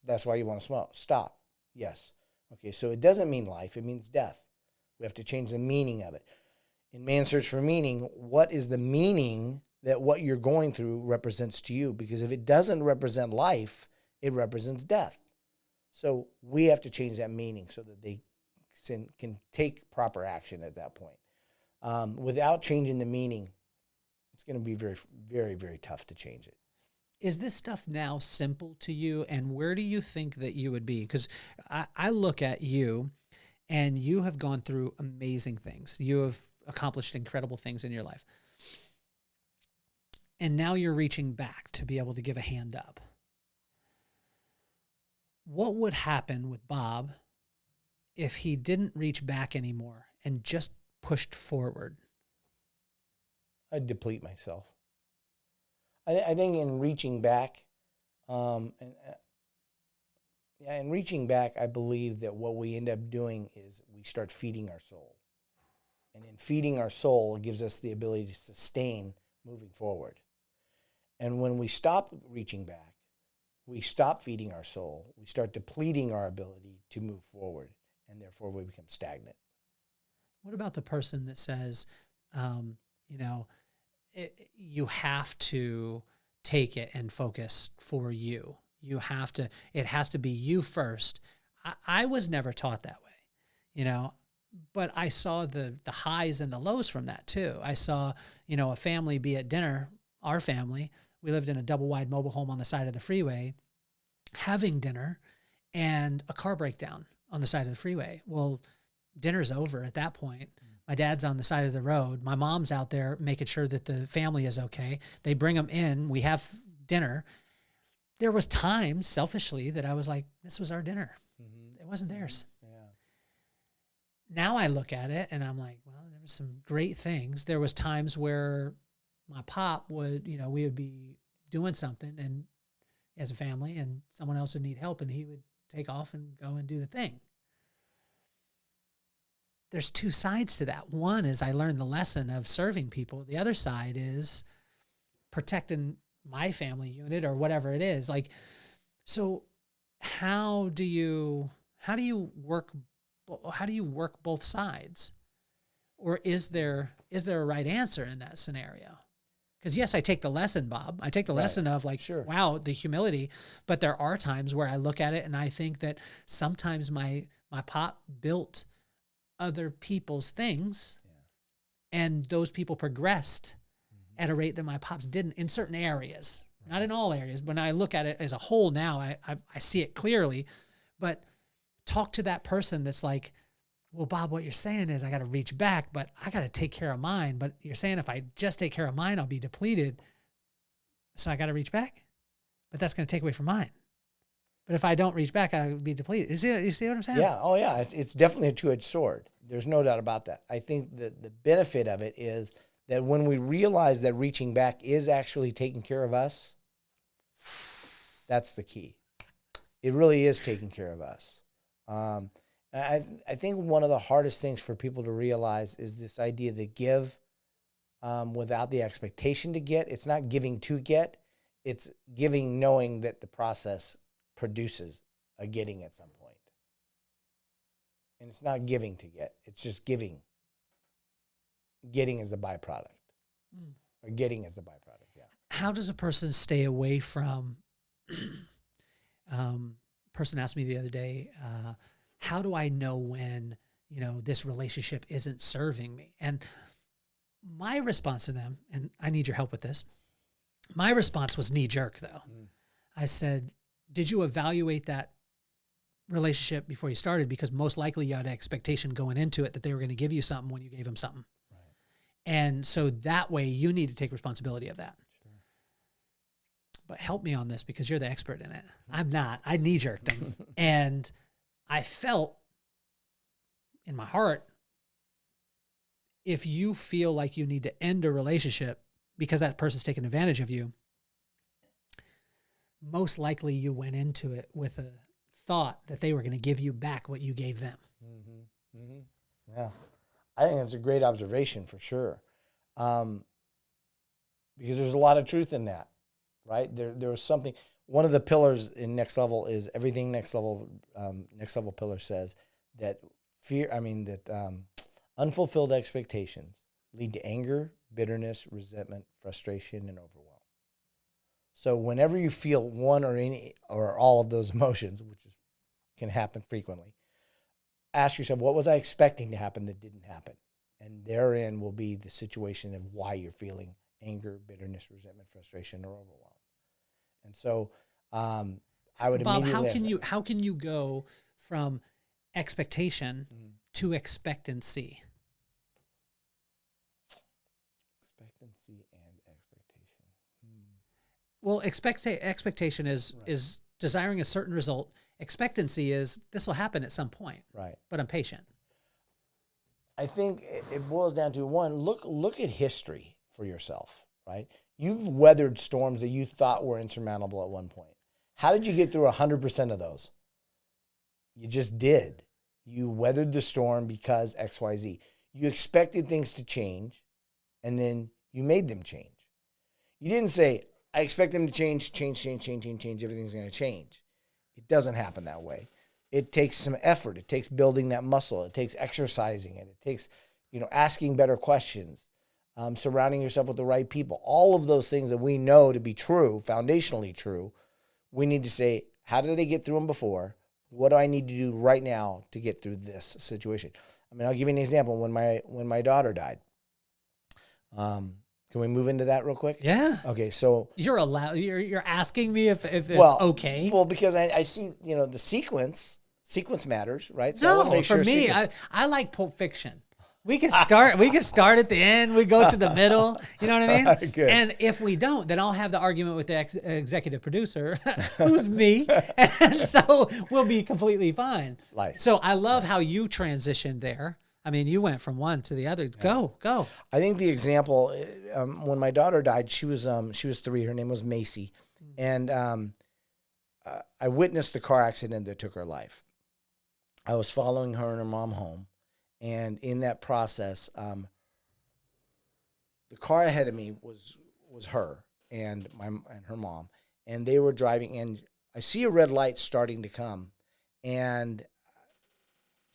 That's why you want to smoke. Stop. Yes. Okay, so it doesn't mean life. It means death. We have to change the meaning of it. In Man's Search for Meaning, what is the meaning that what you're going through represents to you? Because if it doesn't represent life, it represents death. So we have to change that meaning so that they can take proper action at that point. Without changing the meaning, it's going to be very, very, very tough to change it. Is this stuff now simple to you, and where do you think that you would be? Because I look at you, and you have gone through amazing things. You have accomplished incredible things in your life. And now you're reaching back to be able to give a hand up. What would happen with Bob if he didn't reach back anymore and just pushed forward? I'd deplete myself. I think in reaching back, I believe that what we end up doing is we start feeding our soul. And in feeding our soul, it gives us the ability to sustain moving forward. And when we stop reaching back, we stop feeding our soul, we start depleting our ability to move forward, and therefore we become stagnant. What about the person that says, you have to take it and focus for you. It has to be you first. I was never taught that way, but I saw the highs and the lows from that too. I saw, a family be at dinner, our family, we lived in a double wide mobile home on the side of the freeway, having dinner and a car breakdown on the side of the freeway. Well, dinner's over at that point. My dad's on the side of the road. My mom's out there making sure that the family is okay. They bring them in. We have dinner. There was times, selfishly, that I was like, this was our dinner. Mm-hmm. It wasn't theirs. Yeah. Now I look at it and I'm like, well, there was some great things. There was times where my pop would, we would be doing something and as a family and someone else would need help and he would take off and go and do the thing. There's two sides to that. One is I learned the lesson of serving people. The other side is protecting my family unit or whatever it is. Like, so how do you work both sides? Or is there a right answer in that scenario? Because yes, I take the lesson, Bob. I take the lesson of like, Sure. wow, the humility. But there are times where I look at it and I think that sometimes my pop built other people's things, and those people progressed at a rate that my pops didn't in certain areas. Not in all areas. When I look at it as a whole now, I see it clearly. But talk to that person that's like, well, Bob, what you're saying is I got to reach back, but I got to take care of mine. But you're saying if I just take care of mine, I'll be depleted. So I got to reach back, but that's going to take away from mine. But if I don't reach back, I'll be depleted. You see what I'm saying? Yeah. Oh, yeah. It's definitely a two-edged sword. There's no doubt about that. I think that the benefit of it is that when we realize that reaching back is actually taking care of us, that's the key. It really is taking care of us. I think one of the hardest things for people to realize is this idea to give without the expectation to get. It's not giving to get. It's giving knowing that the process produces a getting at some point. And it's not giving to get. It's just giving. Getting is the byproduct. Or getting is the byproduct, yeah. How does a person stay away from, person asked me the other day, how do I know when, this relationship isn't serving me? And my response to them, and I need your help with this, my response was knee-jerk, though. I said, did you evaluate that relationship before you started? Because most likely you had an expectation going into it that they were going to give you something when you gave them something. Right. And so that way you need to take responsibility of that. Sure. But help me on this because you're the expert in it. I'm not. I knee-jerked them. And I felt in my heart, if you feel like you need to end a relationship because that person's taking advantage of you, most likely you went into it with a thought that they were going to give you back what you gave them. Mm-hmm. Mm-hmm. Yeah. I think that's a great observation for sure. Because there's a lot of truth in that, right? There was something, one of the pillars in Next Level is everything Next Level pillar says that unfulfilled expectations lead to anger, bitterness, resentment, frustration, and overwhelm. So whenever you feel one or any or all of those emotions, can happen frequently, ask yourself, what was I expecting to happen that didn't happen? And therein will be the situation of why you're feeling anger, bitterness, resentment, frustration, or overwhelm. And so I would Bob, immediately how can you go from expectation to expectancy? Expectancy and expectation. Well, expectation is desiring a certain result. Expectancy is this will happen at some point. Right. But I'm patient. I think it boils down to one, look at history for yourself, right? You've weathered storms that you thought were insurmountable at one point. How did you get through 100% of those? You just did. You weathered the storm because XYZ. You expected things to change, and then you made them change. You didn't say, I expect them to change, everything's going to change. It doesn't happen that way. It takes some effort. It takes building that muscle. It takes exercising it. It takes, asking better questions, surrounding yourself with the right people. All of those things that we know to be true, foundationally true, we need to say, how did I get through them before? What do I need to do right now to get through this situation? I mean, I'll give you an example. When my daughter died, can we move into that real quick? Yeah. Okay, so you're allowed. You're asking me if it's okay. Well, because I see the sequence matters, right? So I want to No, make sure for me, I like Pulp Fiction. We can start. We can start at the end. We go to the middle. You know what I mean? Good. And if we don't, then I'll have the argument with the executive producer, who's me, and so we'll be completely fine. Nice. So I love how you transitioned there. I mean, you went from one to the other. Go. I think the example when my daughter died, she was 3. Her name was Macy, and I witnessed the car accident that took her life. I was following her and her mom home. And in that process, the car ahead of me was her and her mom, and they were driving. And I see a red light starting to come, and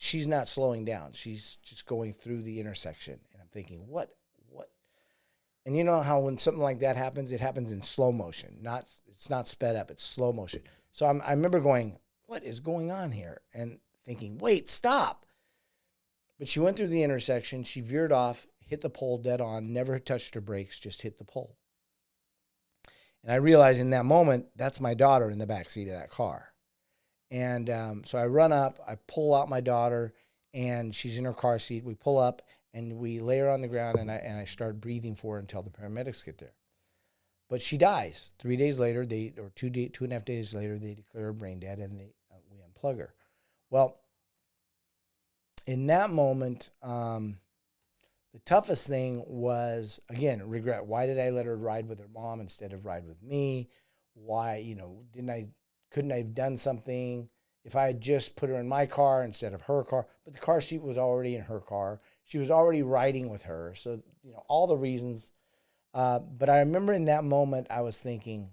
she's not slowing down. She's just going through the intersection. And I'm thinking, what? And you know how when something like that happens, it happens in slow motion. It's not sped up, it's slow motion. So I remember going, what is going on here? And thinking, wait, stop. But she went through the intersection, she veered off, hit the pole dead on, never touched her brakes, just hit the pole. And I realized in that moment, that's my daughter in the backseat of that car. And so I run up, I pull out my daughter, and she's in her car seat. We pull up, and we lay her on the ground, and I start breathing for her until the paramedics get there. But she dies. 3 days later, 2.5 days later, they declare her brain dead, and we unplug her. Well, in that moment, the toughest thing was, again, regret. Why did I let her ride with her mom instead of ride with me? Why, couldn't I have done something if I had just put her in my car instead of her car? But the car seat was already in her car. She was already riding with her. So, all the reasons. But I remember in that moment, I was thinking,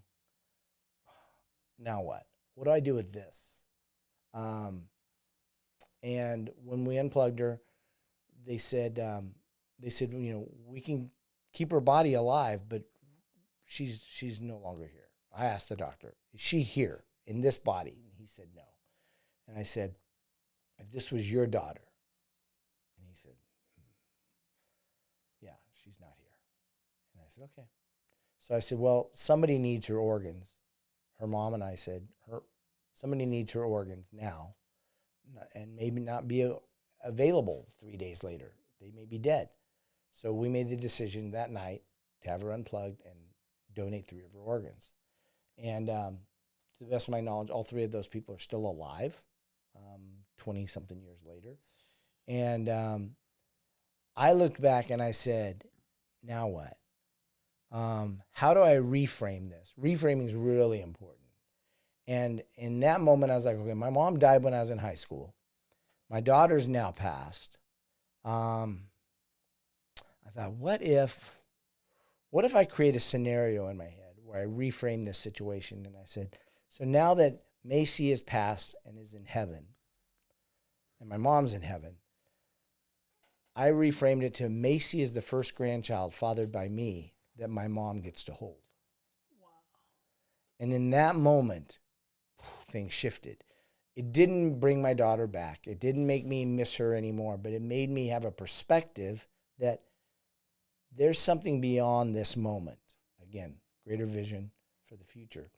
now what? What do I do with this? And when we unplugged her, they said, we can keep her body alive, but she's no longer here. I asked the doctor, is she here in this body? And he said, no. And I said, if this was your daughter? And he said, yeah, she's not here. And I said, okay. So I said, well, somebody needs her organs. Her mom and I said, somebody needs her organs now, and maybe not be available 3 days later. They may be dead. So we made the decision that night to have her unplugged and donate 3 of her organs. And to the best of my knowledge, all 3 of those people are still alive, 20-something years later. And I looked back and I said, now what? How do I reframe this? Reframing is really important. And in that moment, I was like, okay, my mom died when I was in high school. My daughter's now passed. I thought, what if I create a scenario in my head where I reframe this situation? And I said, so now that Macy is passed and is in heaven, and my mom's in heaven, I reframed it to Macy is the first grandchild fathered by me that my mom gets to hold. Wow. And in that moment, things shifted. It didn't bring my daughter back. It didn't make me miss her anymore, but it made me have a perspective that there's something beyond this moment. Again, greater vision for the future.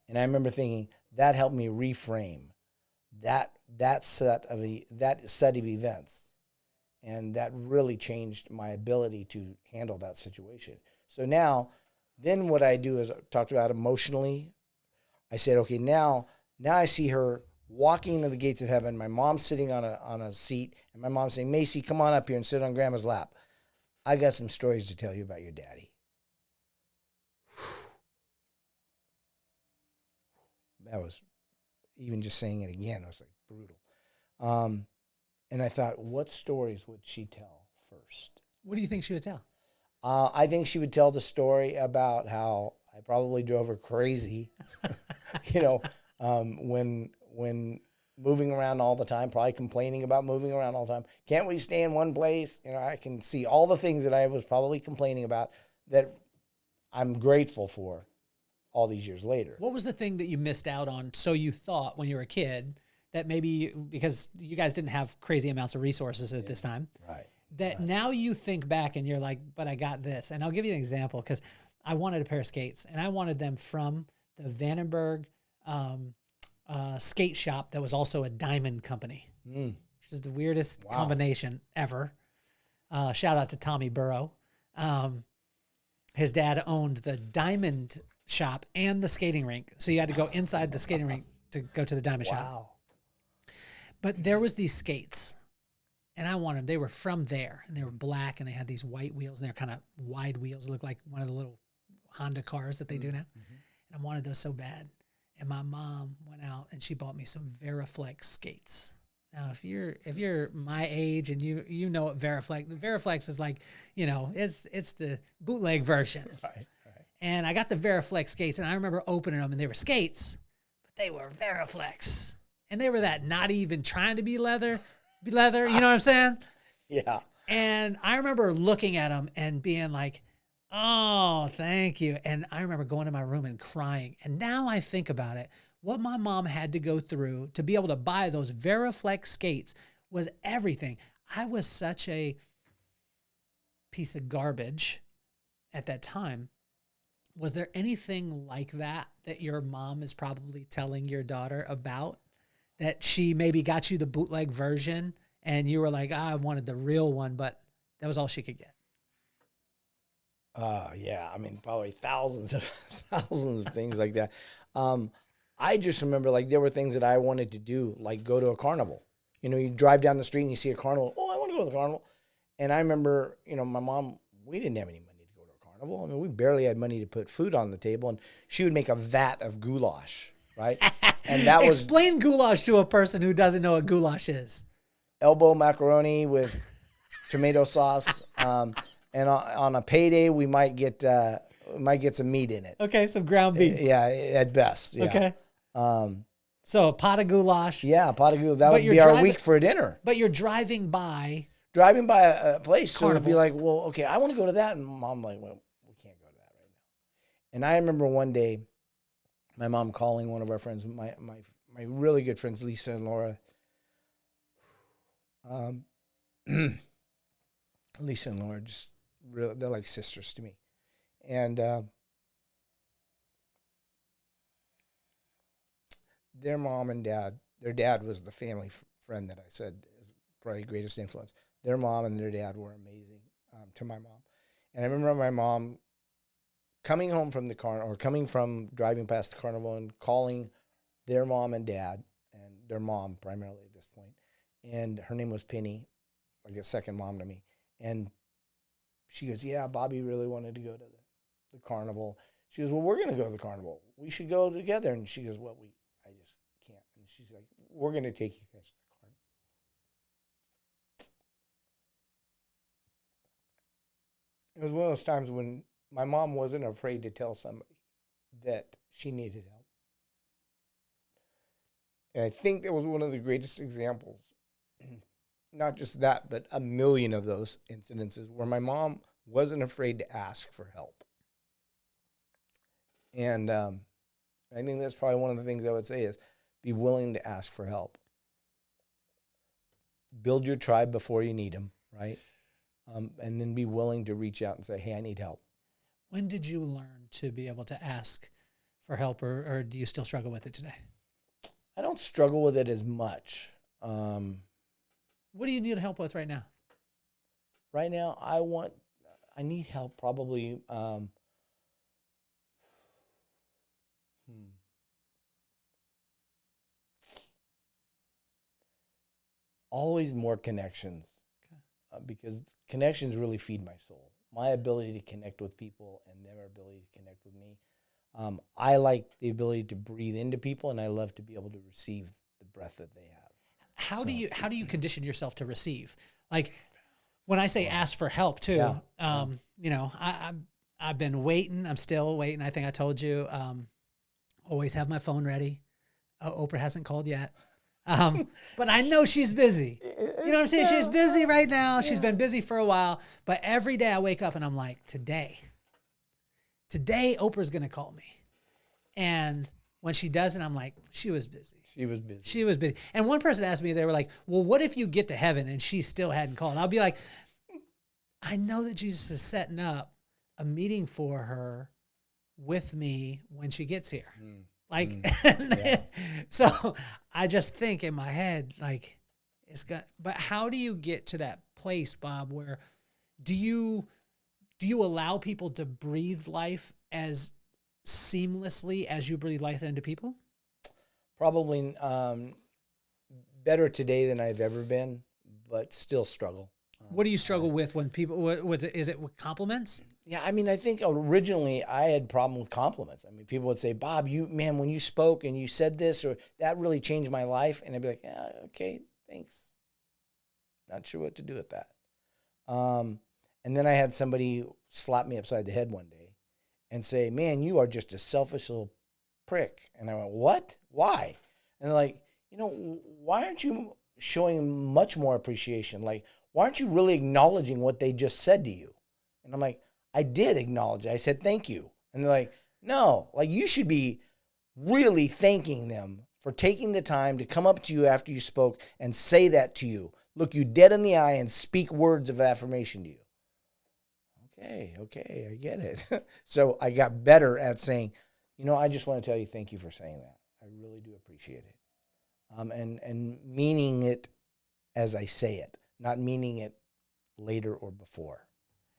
And I remember thinking that helped me reframe that set of events. And that really changed my ability to handle that situation. So now, then what I do is I talked about emotionally. I said, okay, now I see her walking into the gates of heaven. My mom's sitting on a seat, and my mom's saying, Macy, come on up here and sit on Grandma's lap. I got some stories to tell you about your daddy. That was, even just saying it again, it was like brutal. And I thought, what stories would she tell first? What do you think she would tell? I think she would tell the story about how I probably drove her crazy, when moving around all the time, probably complaining about moving around all the time. Can't we stay in one place? I can see all the things that I was probably complaining about that I'm grateful for all these years later. What was the thing that you missed out on, so you thought when you were a kid, that maybe, because you guys didn't have crazy amounts of resources at this time, right? That now you think back and you're like, but I got this. And I'll give you an example, because I wanted a pair of skates, and I wanted them from the Vandenberg skate shop that was also a diamond company, which is the weirdest combination ever. Shout out to Tommy Burrow. His dad owned the diamond shop and the skating rink. So you had to go inside the skating rink to go to the diamond shop. But there was these skates, and I wanted them. They were from there, and they were black, and they had these white wheels, and they're kind of wide wheels. It looked like one of the little Honda cars that they do now. Mm-hmm. And I wanted those so bad. And my mom went out, and she bought me some Veriflex skates. Now, if you're my age and you know what Veriflex, the Veriflex is like, it's the bootleg version. Right. And I got the Veriflex skates, and I remember opening them, and they were skates, but they were Veriflex. and they were that not even trying to be leather, you know what I'm saying? Yeah. And I remember looking at them and being like, oh, thank you. And I remember going to my room and crying. And now I think about it, what my mom had to go through to be able to buy those Veriflex skates was everything. I was such a piece of garbage at that time. Was there anything like that your mom is probably telling your daughter about, that she maybe got you the bootleg version and you were like, I wanted the real one, but that was all she could get? Yeah, I mean, probably thousands of things like that. I just remember, like, there were things that I wanted to do, like go to a carnival. You know, you drive down the street and you see a carnival. Oh, I want to go to the carnival. And I remember, you know, my mom, we didn't have any money to go to a carnival. I mean, we barely had money to put food on the table. And she would make a vat of goulash, right? And that was... Explain goulash to a person who doesn't know what goulash is. Elbow macaroni with tomato sauce. And on a payday, we might get some meat in it. Okay, some ground beef. Yeah, at best. Yeah. Okay. So a pot of goulash. Yeah, a pot of goulash. That would be our week for dinner. But you're driving by a place. So it'd be carnival. like, well, okay, I want to go to that. And Mom like, well, we can't go to that right now. And I remember one day, my mom calling one of our friends, my really good friends, Lisa and Laura. Lisa and Laura, just really, they're like sisters to me. And their mom and dad, their dad was the family friend that I said is probably the greatest influence. Their mom and their dad were amazing to my mom. And I remember my mom coming home from the carnival, or coming from driving past the carnival and calling their mom and dad, and their mom primarily at this point. And her name was Penny, like a second mom to me. And she goes, yeah, Bobby really wanted to go to the carnival. She goes, well, we're going to go to the carnival. We should go together. And she goes, well, I just can't. And she's like, we're going to take you guys to the carnival. It was one of those times when my mom wasn't afraid to tell somebody that she needed help. And I think that was one of the greatest examples. Not just that, but a million of those incidences where my mom wasn't afraid to ask for help. And I think that's probably one of the things I would say is be willing to ask for help. Build your tribe before you need them, right? And then be willing to reach out and say, hey, I need help. When did you learn to be able to ask for help, or do you still struggle with it today? I don't struggle with it as much. What do you need help with right now? Right now, I need help probably. Always more connections, because connections really feed my soul. My ability to connect with people and their ability to connect with me. I like the ability to breathe into people, and I love to be able to receive the breath that they have. How do you condition yourself to receive? Like when I say ask for help too, you know, I've been waiting. I'm still waiting. I think I told you, always have my phone ready. Oprah hasn't called yet. But I know she's busy. You know what I'm saying? She's busy right now. She's been busy for a while, but every day I wake up and I'm like, today Oprah's going to call me. And when she doesn't, I'm like, she was busy. She was busy. And one person asked me, they were like, well, what if you get to heaven and she still hadn't called? And I'll be like, I know that Jesus is setting up a meeting for her with me when she gets here. So I just think in my head, like, but how do you get to that place, Bob, where do you allow people to breathe life as seamlessly as you breathe life into people? Probably better today than I've ever been, but still struggle. What do you struggle with when people, is it with compliments? Yeah, I mean, I think originally I had a problem with compliments. I mean, people would say, Bob, when you spoke and you said this, or that really changed my life. And I'd be like, yeah, okay, thanks. Not sure what to do with that. And then I had somebody slap me upside the head one day and say, man, you are just a selfish little prick. And I went, what? Why? And they're like, why aren't you showing much more appreciation? Like, why aren't you really acknowledging what they just said to you? And I'm like, I did acknowledge it. I said, thank you. And they're like, no, like you should be really thanking them for taking the time to come up to you after you spoke and say that to you. Look you dead in the eye and speak words of affirmation to you. Okay, I get it. So I got better at saying, I just want to tell you thank you for saying that. I really do appreciate it. And meaning it as I say it, not meaning it later or before,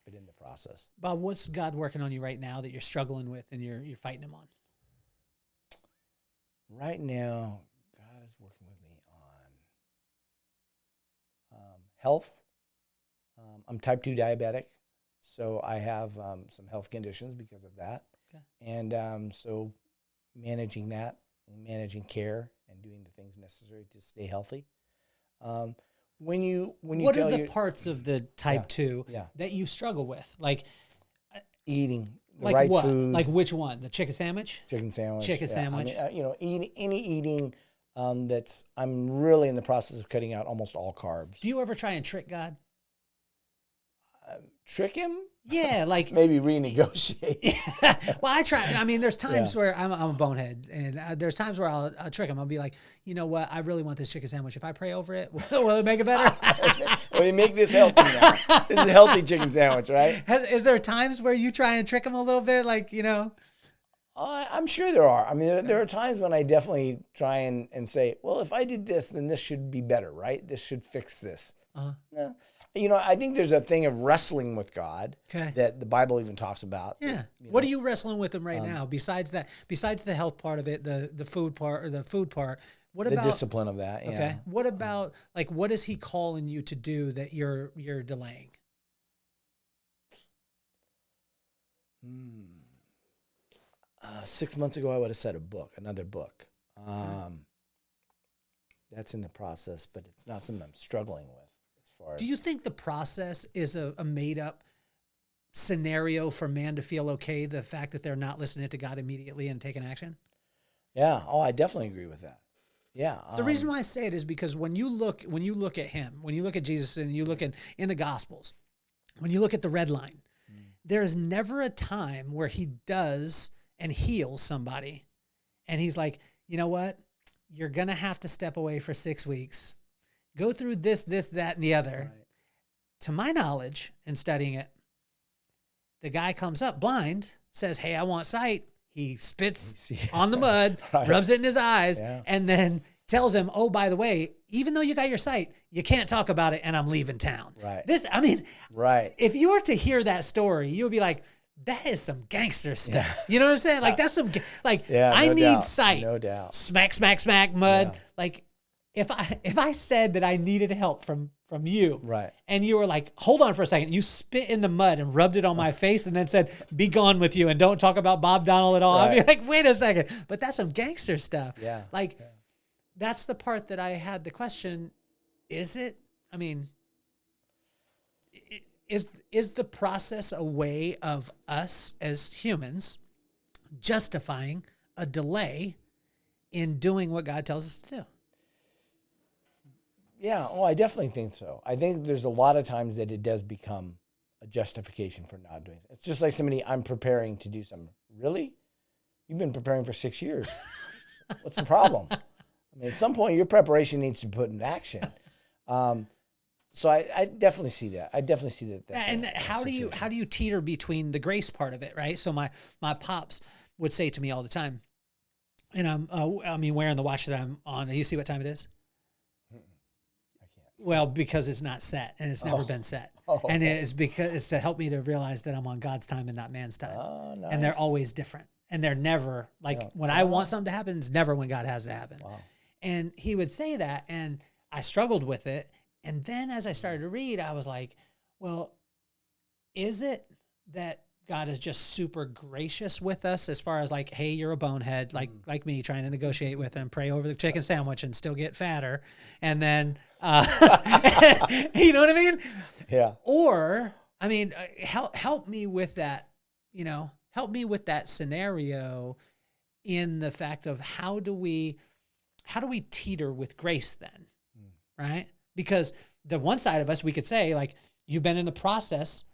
but in the process. Bob, what's God working on you right now that you're struggling with and you're fighting him on? Right now, God is working with me on health. I'm type 2 diabetic, so I have some health conditions because of that. Okay. And so managing that, and managing care, and doing the things necessary to stay healthy. When you what are the parts of the type 2 yeah. that you struggle with? Like eating the like right what? food. Like which one? The chicken sandwich? Chicken sandwich. Chicken yeah. sandwich. I mean, any eating that's, I'm really in the process of cutting out almost all carbs. Do you ever try and trick God? Trick him? Yeah, like maybe renegotiate. Well, I try. I mean, there's times where I'm a bonehead, and there's times where I'll trick him. I'll be like, you know what? I really want this chicken sandwich. If I pray over it, will it make it better? Well, you make this healthy now. This is a healthy chicken sandwich, right? Is there times where you try and trick him a little bit, like I'm sure there are. I mean, there are times when I definitely try and say, well, if I did this, then this should be better, right? This should fix this. No. I think there's a thing of wrestling with God that the Bible even talks about. Yeah. What are you wrestling with him right now? Besides the health part of it, the food part, what about the discipline of that? Yeah. Okay. What about what is he calling you to do that you're delaying? 6 months ago, I would have said another book. That's in the process, but it's not something I'm struggling with. Do you think the process is a made-up scenario for man to feel okay, the fact that they're not listening to God immediately and taking action? Yeah. Oh, I definitely agree with that. Yeah. The reason why I say it is because when you look at him, when you look at Jesus and you look in the Gospels, when you look at the red line, there's never a time where he does and heals somebody. And he's like, you know what? You're going to have to step away for 6 weeks. Go through this, that, and the other. Right. To my knowledge, in studying it, the guy comes up blind, says, hey, I want sight. He spits on the mud, rubs it in his eyes, and then tells him, oh, by the way, even though you got your sight, you can't talk about it, and I'm leaving town. Right. If you were to hear that story, you would be like, that is some gangster stuff. Yeah. You know what I'm saying? Like, that's some, I need sight. No doubt. Smack, smack, smack, mud. Yeah. If I said that I needed help from you, right, and you were like, hold on for a second, you spit in the mud and rubbed it on my face and then said, be gone with you and don't talk about Bob Donnell at all. Right. I'd be like, wait a second, but that's some gangster stuff. Yeah. That's the part that I had the question, is it? I mean, is the process a way of us as humans justifying a delay in doing what God tells us to do? Yeah, I definitely think so. I think there's a lot of times that it does become a justification for not doing it. It's just like somebody, I'm preparing to do something. Really? You've been preparing for 6 years. What's the problem? I mean, at some point, your preparation needs to be put into action. So I definitely see that. I definitely see that. And how do you teeter between the grace part of it, right? So my pops would say to me all the time, and I'm wearing the watch that I'm on. You see what time it is? Well, because it's not set, and it's never been set. And it's because it's to help me to realize that I'm on God's time and not man's time. Oh, nice. And they're always different. And they're never, when I want something to happen, it's never when God has it happen. Wow. And he would say that, and I struggled with it. And then as I started to read, I was like, well, is it that God is just super gracious with us as far as hey, you're a bonehead, like me, trying to negotiate with him, pray over the chicken sandwich and still get fatter. And then, you know what I mean? Yeah. Or, I mean, help me with that, help me with that scenario in the fact of how do we how do we teeter with grace then? Right? Because the one side of us, we could say, like, you've been in the process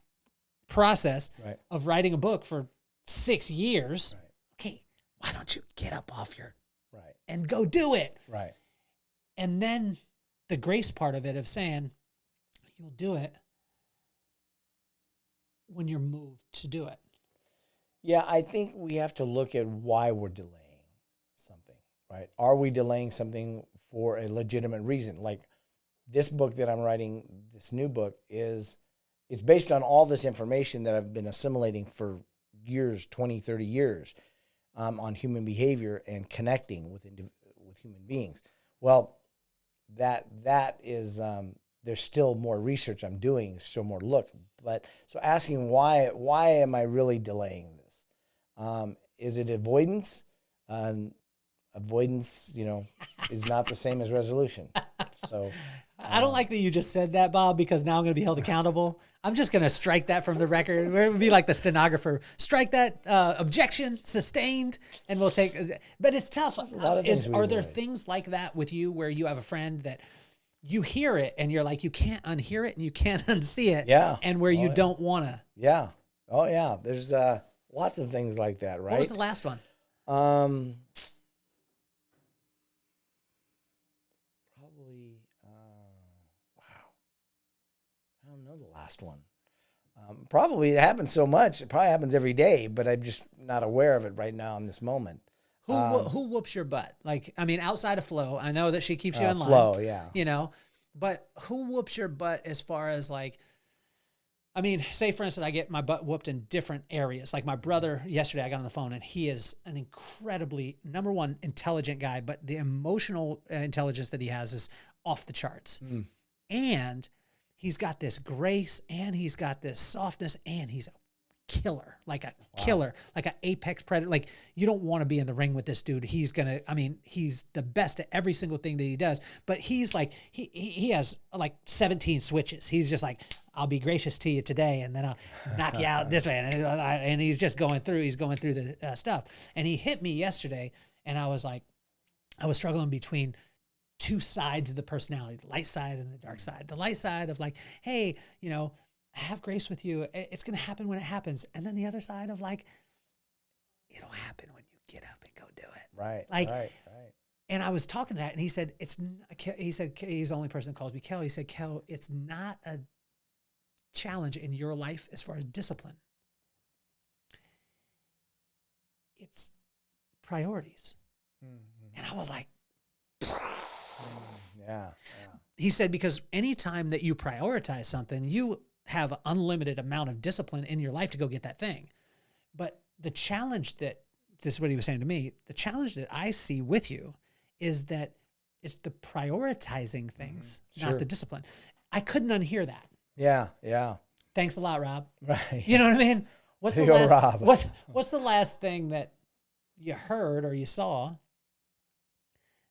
Right. of writing a book for 6 years. Right. Okay, why don't you get up off your Right. and go do it? Right. And then the grace part of it of saying, you'll do it when you're moved to do it. Yeah, I think we have to look at why we're delaying something, right? Are we delaying something for a legitimate reason? Like this book that I'm writing, this new book, it's based on all this information that I've been assimilating for years, 20, 30 years, on human behavior and connecting with human beings. Well, that is, there's still more research I'm doing, still more look. But so asking why am I really delaying this? Is it avoidance? Avoidance, is not the same as resolution. So I don't like that you just said that, Bob, because now I'm going to be held accountable. I'm just going to strike that from the record. It would be like the stenographer. Strike that, objection, sustained, and we'll take. But it's tough. Are there things like that with you where you have a friend that you hear it and you're like, you can't unhear it and you can't unsee it? Yeah. And where you don't want to. Yeah. Oh, yeah. There's lots of things like that, right? What was the last one? Probably, wow. I don't know the last one. Probably it happens so much. It probably happens every day, but I'm just not aware of it right now in this moment. Who whoops your butt? Like, I mean, outside of Flo, I know that she keeps you in line. Flo, yeah. But who whoops your butt as far as like, I mean, say for instance, I get my butt whooped in different areas. Like my brother, yesterday I got on the phone and he is an incredibly, number one, intelligent guy, but the emotional intelligence that he has is off the charts. And he's got this grace and he's got this softness and he's a killer, like a killer, like an apex predator. Like you don't want to be in the ring with this dude. He's the best at every single thing that he does, but he's like, he has like 17 switches. He's just like, I'll be gracious to you today. And then I'll knock you out this way. And he's just going through the stuff. And he hit me yesterday. And I was struggling between two sides of the personality, the light side and the dark side. The light side of like, hey, have grace with you. It's going to happen when it happens. And then the other side of like, it'll happen when you get up and go do it. Right. Right. And I was talking to that and he said, he said, he's the only person that calls me Kel. He said, Kel, it's not a challenge in your life as far as discipline. It's priorities. And I was like, yeah. He said, because anytime that you prioritize something, you have an unlimited amount of discipline in your life to go get that thing. But the challenge this is what he was saying to me, the challenge that I see with you is that it's the prioritizing things, not the discipline. I couldn't unhear that. Yeah. Thanks a lot, Rob. Right. You know what I mean? What's the last thing that you heard or you saw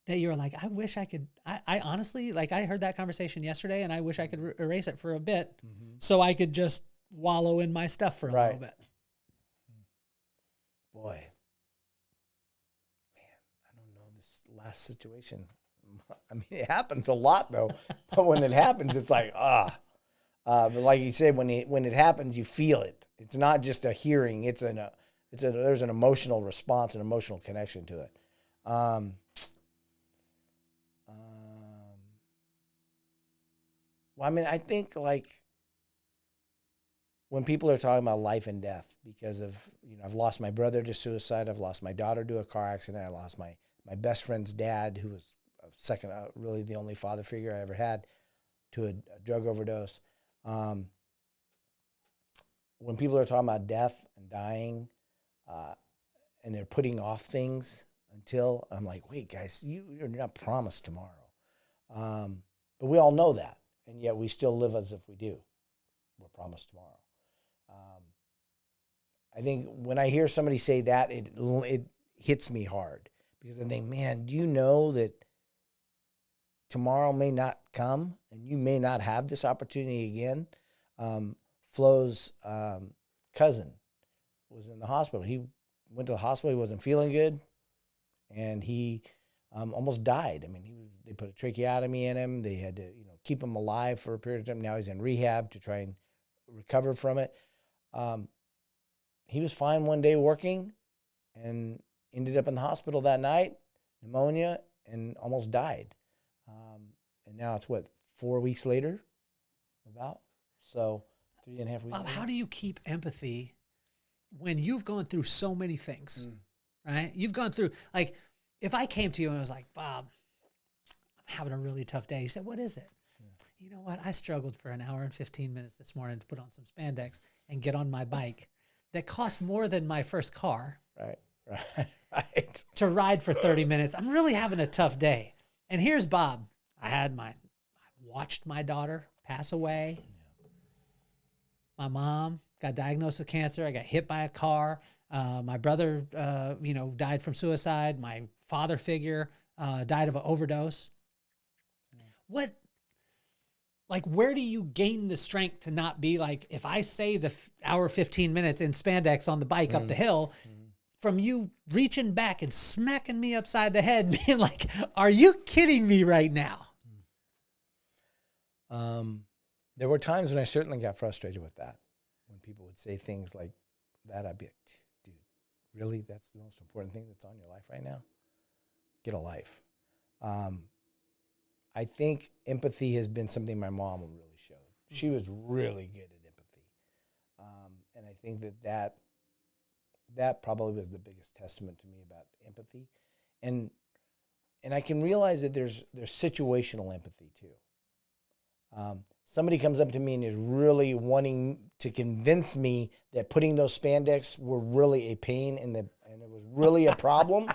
that you were like, I wish I could, I honestly, like I heard that conversation yesterday and I wish I could erase it for a bit so I could just wallow in my stuff for a little bit. Boy, man, I don't know this last situation. I mean, it happens a lot though, but when it happens, it's like, but like you said, when it happens, you feel it. It's not just a hearing. There's an emotional response, an emotional connection to it. Well, I mean, I think like when people are talking about life and death, because of, I've lost my brother to suicide. I've lost my daughter to a car accident. I lost my best friend's dad, who was really the only father figure I ever had, to a drug overdose. When people are talking about death and dying, and they're putting off things until, I'm like, wait, guys, you're not promised tomorrow. But we all know that. And yet we still live as if we do. We're promised tomorrow. I think when I hear somebody say that, it hits me hard. Because I think, man, do you know that tomorrow may not come and you may not have this opportunity again? Flo's cousin was in the hospital. He went to the hospital. He wasn't feeling good. And he almost died. I mean, they put a tracheotomy in him. They had to, keep him alive for a period of time. Now he's in rehab to try and recover from it. He was fine one day working and ended up in the hospital that night, pneumonia, and almost died. And now it's 4 weeks later, about? So 3.5 weeks Bob, later. how do you keep empathy when you've gone through so many things, right? You've gone through, like, if I came to you and I was like, Bob, I'm having a really tough day. You said, what is it? You know what? I struggled for an hour and 15 minutes this morning to put on some spandex and get on my bike that cost more than my first car. Right. To ride for 30 minutes. I'm really having a tough day. And here's Bob. I watched my daughter pass away. My mom got diagnosed with cancer. I got hit by a car. My brother, died from suicide. My father figure died of an overdose. Where do you gain the strength to not be like, if I say the hour 15 minutes in spandex on the bike up the hill, from you reaching back and smacking me upside the head, being like, are you kidding me right now? There were times when I certainly got frustrated with that. When people would say things like that, I'd be like, dude, really? That's the most important thing that's on your life right now? Get a life. I think empathy has been something my mom really showed. She was really good at empathy. And I think that probably was the biggest testament to me about empathy. And I can realize that there's situational empathy too. Somebody comes up to me and is really wanting to convince me that putting those spandex were really a pain and it was really a problem.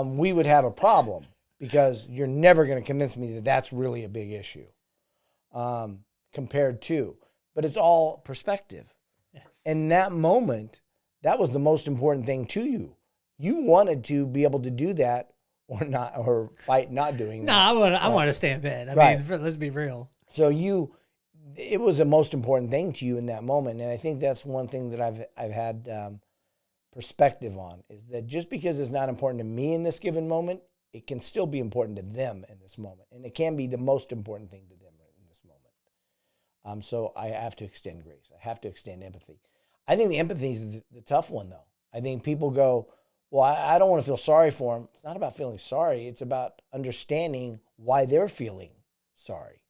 We would have a problem, because you're never going to convince me that that's really a big issue compared to. But it's all perspective. Yeah. In that moment, that was the most important thing to you. You wanted to be able to do that or not, or fight not doing that. No, I want to stay in bed. I mean, let's be real. So it was the most important thing to you in that moment. And I think that's one thing that I've had perspective on, is that just because it's not important to me in this given moment, it can still be important to them in this moment. And it can be the most important thing to them in this moment. So I have to extend grace. I have to extend empathy. I think the empathy is the tough one, though. I think people go, well, I don't want to feel sorry for them. It's not about feeling sorry. It's about understanding why they're feeling sorry.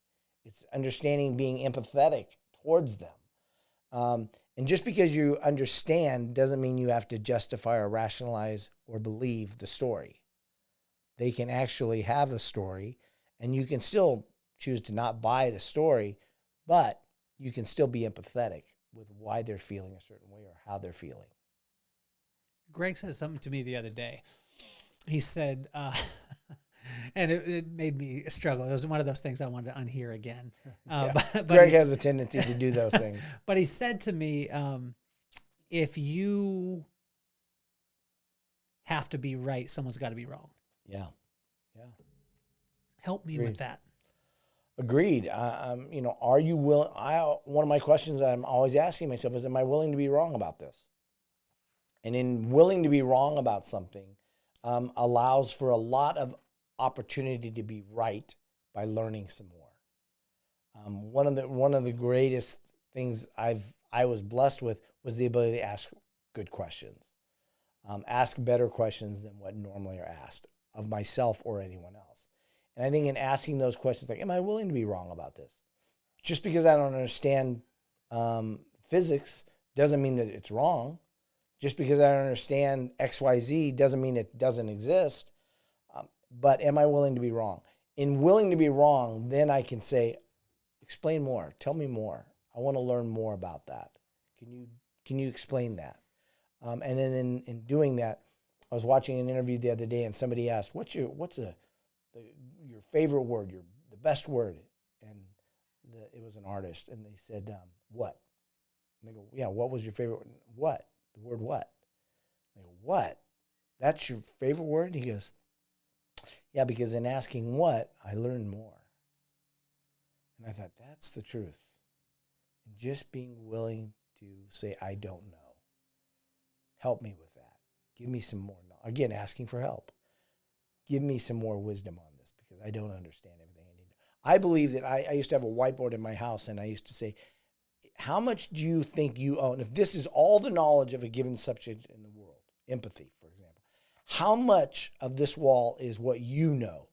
It's understanding, being empathetic towards them. And just because you understand doesn't mean you have to justify or rationalize or believe the story. They can actually have the story, and you can still choose to not buy the story, but you can still be empathetic with why they're feeling a certain way or how they're feeling. Greg said something to me the other day. He said, and it made me struggle. It was one of those things I wanted to unhear again. But Greg has a tendency to do those things. But he said to me, if you have to be right, someone's got to be wrong. Yeah. Help me with that. Agreed. Are you willing? One of my questions I'm always asking myself is, am I willing to be wrong about this? And in willing to be wrong about something, allows for a lot of opportunity to be right by learning some more. One of the greatest things I was blessed with was the ability to ask good questions, ask better questions than what normally are asked of myself or anyone else. And I think in asking those questions, like, am I willing to be wrong about this? Just because I don't understand physics doesn't mean that it's wrong. Just because I don't understand XYZ doesn't mean it doesn't exist. But am I willing to be wrong? In willing to be wrong, then I can say, explain more. Tell me more. I want to learn more about that. Can you explain that? And then in doing that, I was watching an interview the other day, and somebody asked, what's your favorite word, the best word? And it was an artist, and they said, what? And they go, yeah, what was your favorite word? What? The word what? They go, what? That's your favorite word? He goes, yeah, because in asking what, I learned more. And I thought, that's the truth. And just being willing to say, I don't know. Help me with that. Give me some more knowledge. Again, asking for help. give me some more wisdom on this because I don't understand everything I need to. I believe that I used to have a whiteboard in my house, and I used to say, how much do you think you own? If this is all the knowledge of a given subject in the world, empathy, for example, how much of this wall is what you know?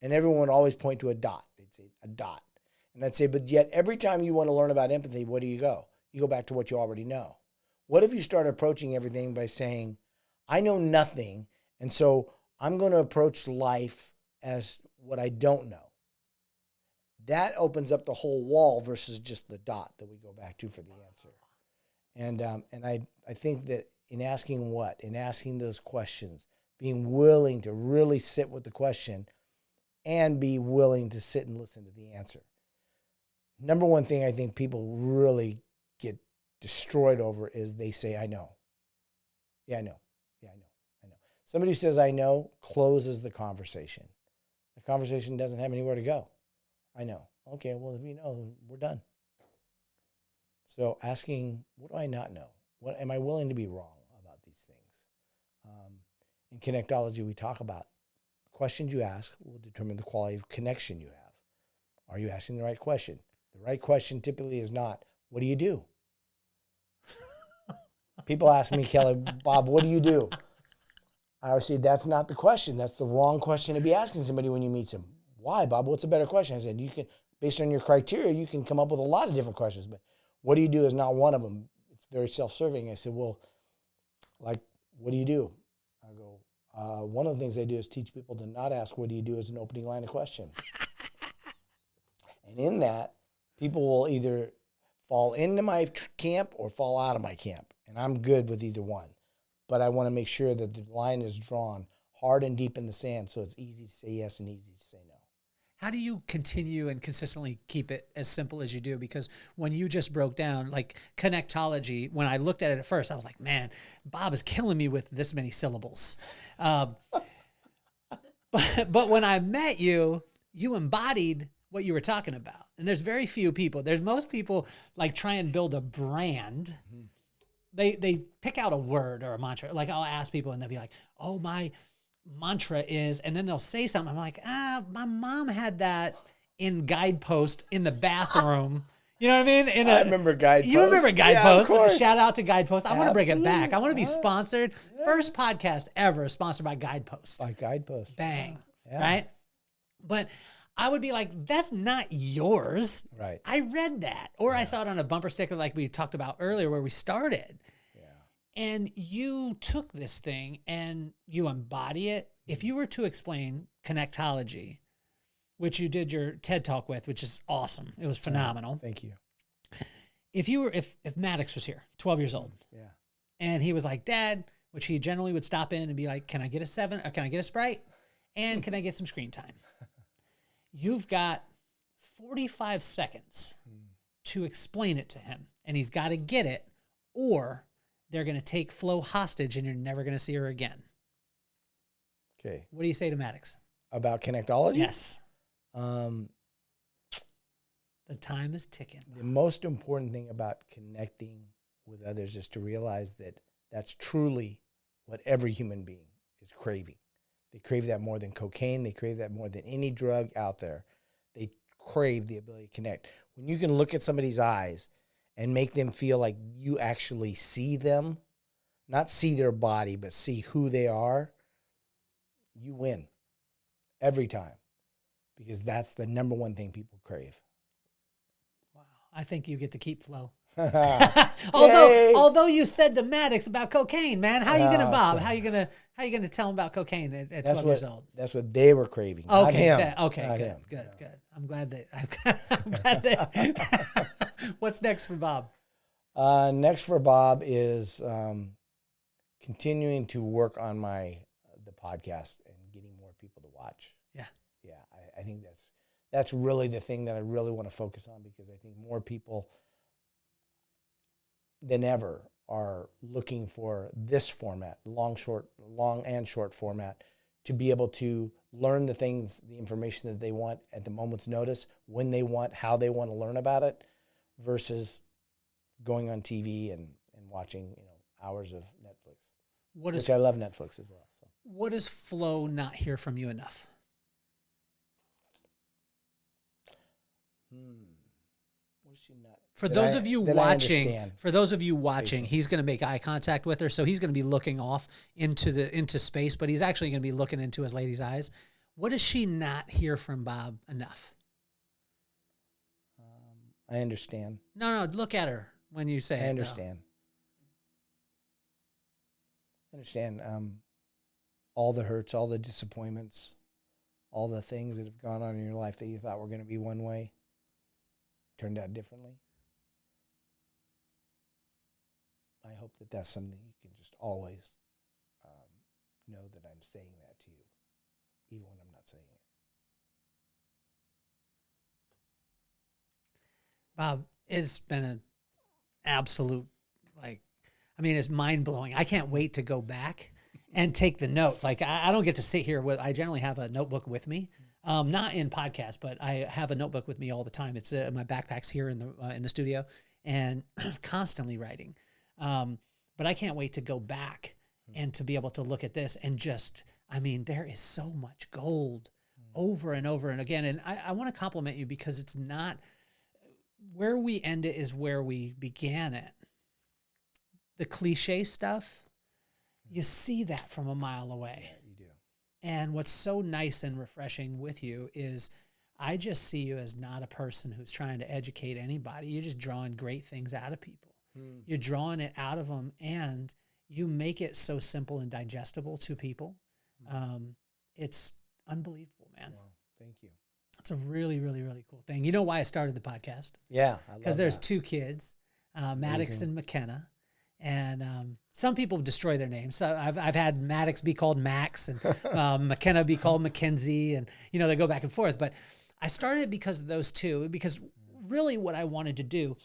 And everyone would always point to a dot. They'd say a dot. And I'd say, but yet every time you want to learn about empathy, where do you go? You go back to what you already know. What if you start approaching everything by saying, I know nothing, and so I'm going to approach life as what I don't know? That opens up the whole wall versus just the dot that we go back to for the answer. And I think that in asking those questions, being willing to really sit with the question and be willing to sit and listen to the answer. Number one thing I think people really get destroyed over is they say, I know. Yeah, I know. Yeah, I know. I know. Somebody who says, I know, closes the conversation. The conversation doesn't have anywhere to go. I know. Okay, well, if you know, we're done. So asking, what do I not know? What am I willing to be wrong about these things? In connectology, we talk about questions you ask will determine the quality of connection you have. Are you asking the right question? The right question typically is not, what do you do? People ask me, Kelly, Bob, what do you do? I always say, that's not the question. That's the wrong question to be asking somebody when you meet them. Why, Bob? What's a better question? I said, you can, based on your criteria, you can come up with a lot of different questions, but what do you do is not one of them. It's very self-serving. I said, well, like, what do you do? I go, one of the things I do is teach people to not ask, what do you do, as an opening line of question. And in that, people will either fall into my camp or fall out of my camp. And I'm good with either one. But I want to make sure that the line is drawn hard and deep in the sand so it's easy to say yes and easy to say no. How do you continue and consistently keep it as simple as you do? Because when you just broke down, like, connectology, when I looked at it at first, I was like, man, Bob is killing me with this many syllables. But when I met you, you embodied what you were talking about. And there's very few people. There's most people, like, try and build a brand. Mm-hmm. They pick out a word or a mantra. Like, I'll ask people and they'll be like, oh, my mantra is, and then they'll say something. I'm like, my mom had that in Guidepost in the bathroom. You know what I mean? I remember Guidepost. You remember Guidepost? Yeah, Shout out to Guidepost. I want to bring it Absolutely. back. I want to be sponsored. Yeah. First podcast ever sponsored by Guidepost. By Guidepost. Bang. Yeah. Right? But I would be like, that's not yours. Right. I read that. Or I saw it on a bumper sticker like we talked about earlier where we started. And you took this thing and you embody it. If you were to explain connectology, which you did your TED Talk with, which is awesome. It was phenomenal. Thank you. If Maddox was here, 12 years old, and he was like, Dad, which he generally would stop in and be like, can I get a 7 or can I get a Sprite? And can I get some screen time? You've got 45 seconds to explain it to him, and he's got to get it, or they're going to take Flo hostage and you're never going to see her again. Okay. What do you say to Maddox? About connectology? Yes. The time is ticking. The most important thing about connecting with others is to realize that that's truly what every human being is craving. They crave that more than cocaine. They crave that more than any drug out there. They crave the ability to connect. When you can look at somebody's eyes and make them feel like you actually see them, not see their body, but see who they are, you win every time, because that's the number one thing people crave. Wow. I think you get to keep Flo. although you said to Maddox about cocaine, man, how are you gonna, Bob? How are you gonna tell him about cocaine at 12 years old? That's what they were craving. Okay, not him. Okay, good. I'm glad that. What's next for Bob? Next for Bob is continuing to work on the podcast and getting more people to watch. Yeah. I think that's really the thing that I really want to focus on, because I think more people than ever are looking for this format, long and short format, to be able to learn the information that they want at the moment's notice, when they want, how they want to learn about it, versus going on TV and watching hours of Netflix. Which I love Netflix as well. So. What does Flo not hear from you enough? What is she not? For That those I- of you that I watching, understand. he's going to make eye contact with her, so he's going to be looking off into space, but he's actually going to be looking into his lady's eyes. What does she not hear from Bob enough? I understand. No, look at her when you say it. I though. understand. I understand all the hurts, all the disappointments, all the things that have gone on in your life that you thought were going to be one way, turned out differently. I hope that that's something you can just always know that I'm saying that to you, even when I'm not saying it. Bob, it's been an absolute, it's mind-blowing. I can't wait to go back and take the notes. Like, I don't get to sit here I generally have a notebook with me, not in podcasts, but I have a notebook with me all the time. It's my backpack's here in the studio, and constantly writing. But I can't wait to go back and to be able to look at this and there is so much gold over and over and again. And I want to compliment you because it's not where we end it is where we began it. The cliche stuff, you see that from a mile away. Yeah, you do. And what's so nice and refreshing with you is I just see you as not a person who's trying to educate anybody. You're just drawing great things out of people. You're drawing it out of them, and you make it so simple and digestible to people. It's unbelievable, man. Wow, thank you. It's a really, really, really cool thing. You know why I started the podcast? Yeah, Because there's two kids, Maddox and McKenna. And some people destroy their names. So I've had Maddox be called Max and McKenna be called Mackenzie, and they go back and forth. But I started because of those two, because really what I wanted to do,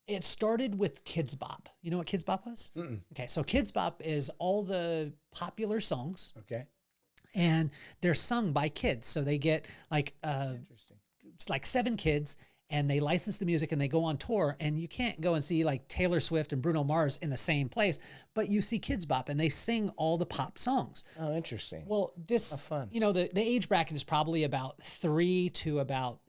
it started with Kids Bop. You know what Kids Bop was? Okay, so Kids Bop is all the popular songs. Okay. And they're sung by kids. So they get Interesting. it's like 7 kids, and they license the music and they go on tour, and you can't go and see like Taylor Swift and Bruno Mars in the same place, but you see Kids Bop and they sing all the pop songs. Oh, interesting. Well, this, fun. the age bracket is probably about 3 to about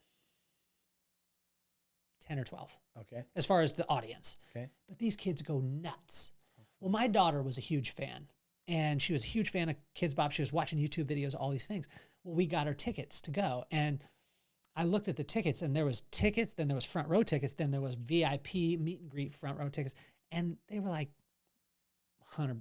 10 or 12 Okay. as far as the audience. Okay. But these kids go nuts. Well, my daughter was a huge fan, and she was a huge fan of Kids Bop. She was watching YouTube videos, all these things. Well, we got her tickets to go, and I looked at the tickets, and there was tickets, then there was front row tickets, then there was VIP meet and greet front row tickets, and they were like $100,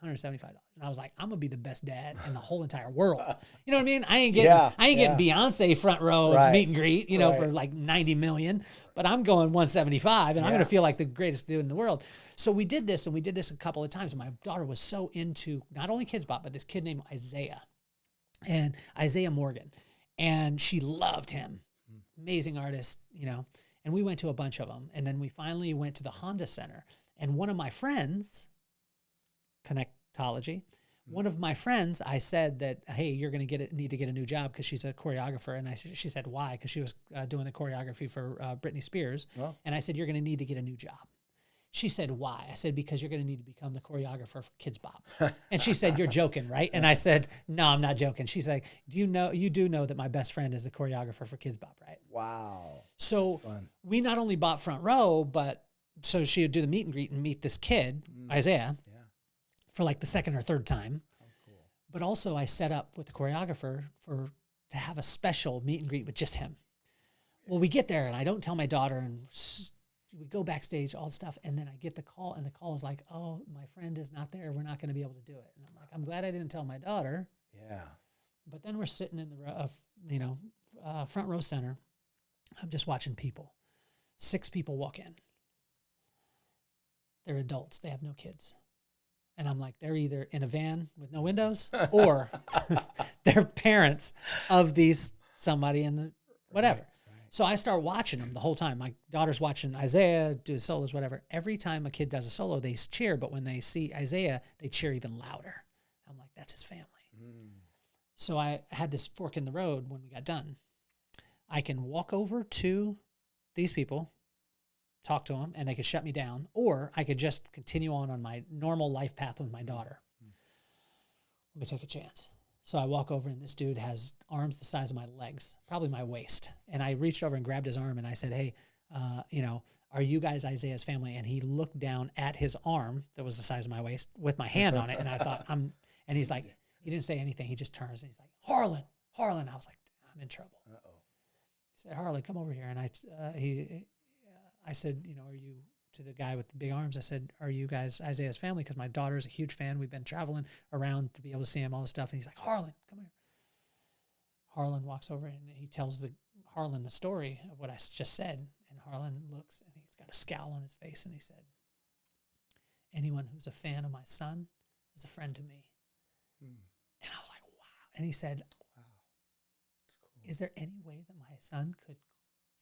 $175. And I was like, I'm gonna be the best dad in the whole entire world. You know what I mean? I ain't getting Beyonce front row meet and greet, for like 90 million, but I'm going 175, and I'm gonna feel like the greatest dude in the world. So we did this, and we did this a couple of times, and my daughter was so into not only Kids Bop, but this kid named Isaiah Morgan. And she loved him. Amazing artist, and we went to a bunch of them. And then we finally went to the Honda Center. And one of my friends, Connectology, one of my friends, I said that, hey, you're going to need to get a new job because she's a choreographer. And she said, why? Because she was doing the choreography for Britney Spears. Oh. And I said, you're going to need to get a new job. She said, why? I said, because you're going to need to become the choreographer for Kids Bop. And she said, you're joking, right? And I said, no, I'm not joking. She's like, you do know that my best friend is the choreographer for Kids Bop, right? Wow. So we not only bought front row, but so she would do the meet and greet and meet this kid, Isaiah, for like the second or third time. Oh, cool. But also I set up with the choreographer to have a special meet and greet with just him. Well, we get there, and I don't tell my daughter, and we go backstage, all the stuff, and then I get the call, and the call is like, oh, my friend is not there. We're not going to be able to do it. And I'm like, I'm glad I didn't tell my daughter. Yeah. But then we're sitting in the front row center. I'm just watching people. 6 people walk in. They're adults. They have no kids. And I'm like, they're either in a van with no windows or they're parents of somebody in the whatever. So I start watching them the whole time. My daughter's watching Isaiah do solos, whatever. Every time a kid does a solo, they cheer. But when they see Isaiah, they cheer even louder. I'm like, that's his family. So I had this fork in the road when we got done. I can walk over to these people, talk to them, and they could shut me down. Or I could just continue on my normal life path with my daughter. let me take a chance. So I walk over, and this dude has arms the size of my legs, probably my waist. And I reached over and grabbed his arm, and I said, hey, you know, are you guys Isaiah's family? And he looked down at his arm that was the size of my waist with my hand on it. And I thought, and he's like, he didn't say anything. He just turns, and he's like, Harlan. I was like, I'm in trouble. Uh-oh. He said, Harlan, come over here. And I said, you know, are you, to the guy with the big arms, I said, are you guys Isaiah's family? Because my daughter's a huge fan. We've been traveling around to be able to see him, all this stuff. And he's like, Harlan, come here. Harlan walks over, and he tells Harlan the story of what I just said. And Harlan looks, and he's got a scowl on his face, and he said, anyone who's a fan of my son is a friend to me. And I was like, wow. And he said, wow, that's cool. Is there any way that my son could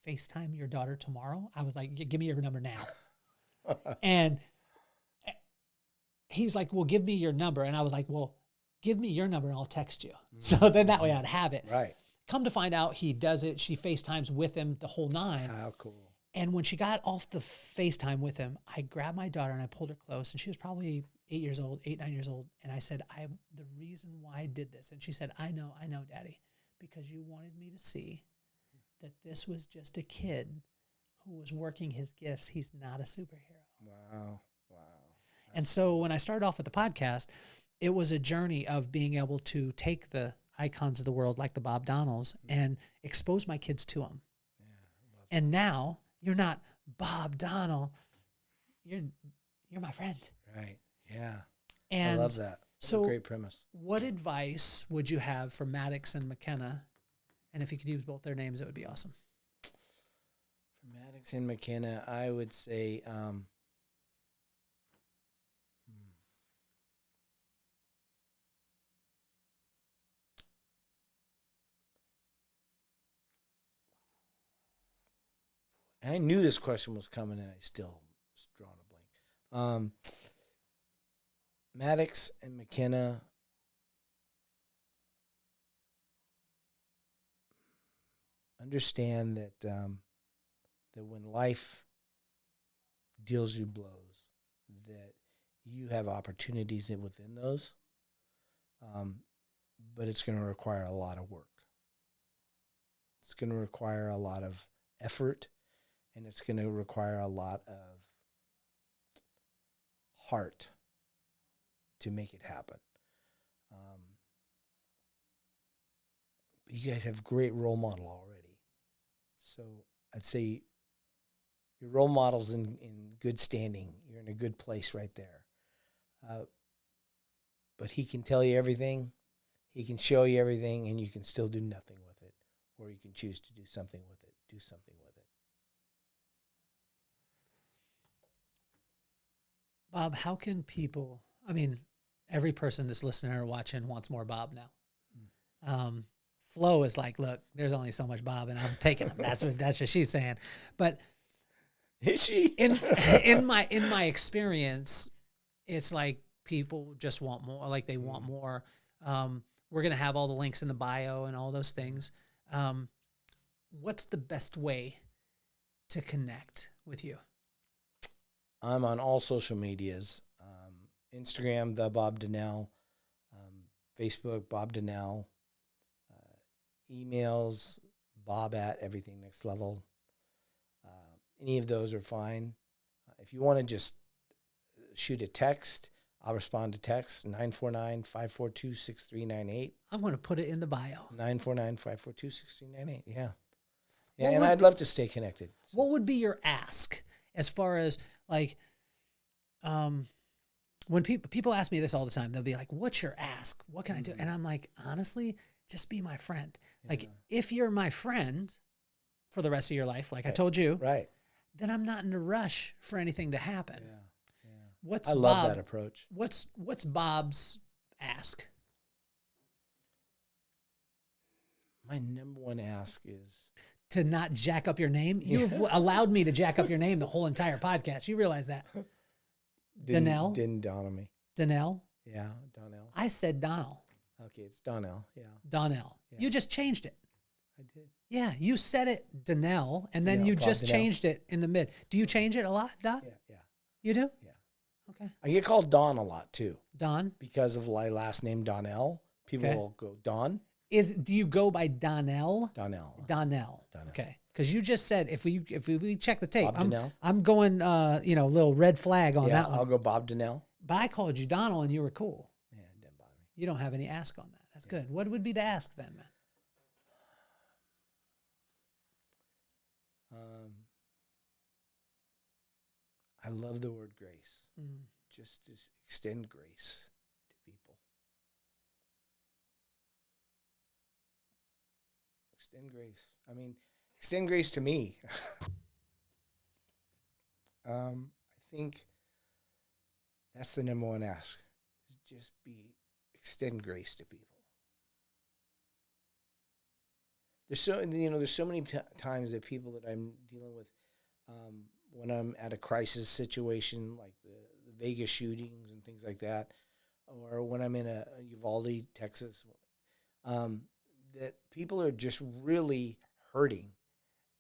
FaceTime your daughter tomorrow? I was like, give me your number now. And he's like, well, give me your number. And I was like, well, give me your number and I'll text you. So then that way I'd have it. Right. Come to find out, he does it. She FaceTimes with him the whole nine. How cool. And when she got off the FaceTime with him, I grabbed my daughter and I pulled her close, and she was probably 9 years old. And I said, the reason why I did this. And she said, I know, Daddy, because you wanted me to see that this was just a kid who was working his gifts. He's not a superhero. Wow. And so when I started off with the podcast, it was a journey of being able to take the icons of the world like the Bob Donnells and expose my kids to them. Yeah, and now you're not Bob Donnell. You're my friend. Right. Yeah. And I love that. That's a great premise. What advice would you have for Maddox and McKenna? And if you could use both their names, it would be awesome. For Maddox and McKenna, I would say, and I knew this question was coming, and I still was drawing a blank. Maddox and McKenna, understand that that when life deals you blows, that you have opportunities within those, but it's going to require a lot of work. It's going to require a lot of effort, and it's going to require a lot of heart to make it happen. But you guys have a great role model already. So I'd say your role model's in good standing. You're in a good place right there. But he can tell you everything. He can show you everything, and you can still do nothing with it. Or you can choose to do something with it. Do something with it. Bob, how can people, I mean, every person that's listening or watching wants more Bob now. Flo is like, look, there's only so much Bob, and I'm taking him. That's what she's saying. But is she? in my experience, it's like people just want more. Like they want more. We're gonna have all the links in the bio and all those things. What's the best way to connect with you? I'm on all social medias. Instagram, the Bob Donnell. Facebook, Bob Donnell. Emails, Bob at Everything Next Level. Any of those are fine. If you want to just shoot a text, I'll respond to text, 949-542-6398. I'm going to put it in the bio. 949-542-6398, yeah. Yeah, and I'd love to stay connected. So. What would be your ask as far as, like, when people ask me this all the time, they'll be like, what's your ask? What can I do? And I'm like, honestly, just be my friend. Yeah. Like, if you're my friend for the rest of your life, like I told you, right, then I'm not in a rush for anything to happen. Yeah. I love that approach. What's Bob's ask? My number one ask is to not jack up your name. You've allowed me to jack up your name the whole entire podcast. You realize that? Donnell? Didn't dawn on me. Donnell? Yeah, Donnell. I said Donnell. Okay, it's Donnell. Yeah. Donnell. Yeah. You just changed it. I did. Yeah, you said it Donnell, and then you just changed it in the mid. Do you change it a lot, Doc? Yeah. You do? Yeah. Okay. I get called Don a lot too Don. because of my last name, Donnell. People Okay. will go Don. Do you go by Donnell? Donnell. Donnell. Donnell. Okay. Because you just said if we check the tape, Bob Donnell? I'm going little red flag on Yeah, that one. I'll go Bob Donnell. But I called you Donnell and you were cool. Yeah, it didn't bother me. You don't have any ask on that. That's good. What would be the ask then, man? I love the word grace. Mm. Just to extend grace to people. Extend grace. I mean, extend grace to me. I think that's the number one ask. Just extend grace to people. There's so many times that people that I'm dealing with, when I'm at a crisis situation like the Vegas shootings and things like that, or when I'm in a Uvalde, Texas, that people are just really hurting,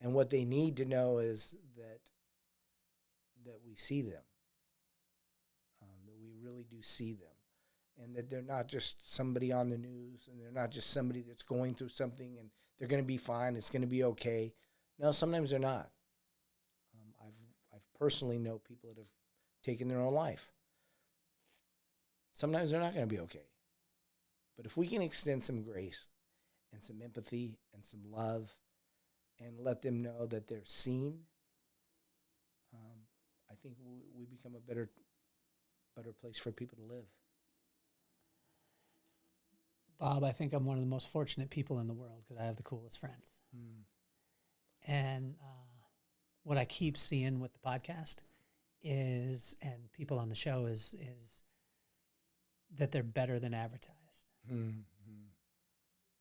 and what they need to know is that we see them, that we really do see them, and that they're not just somebody on the news, and they're not just somebody that's going through something and they're going to be fine, it's going to be okay. No, sometimes they're not. I've personally know people that have taken their own life. Sometimes they're not going to be okay. But if we can extend some grace and some empathy and some love and let them know that they're seen, I think we become a better place for people to live. Bob, I think I'm one of the most fortunate people in the world because I have the coolest friends. Mm. And what I keep seeing with the podcast is, and people on the show is that they're better than advertised. Mm-hmm.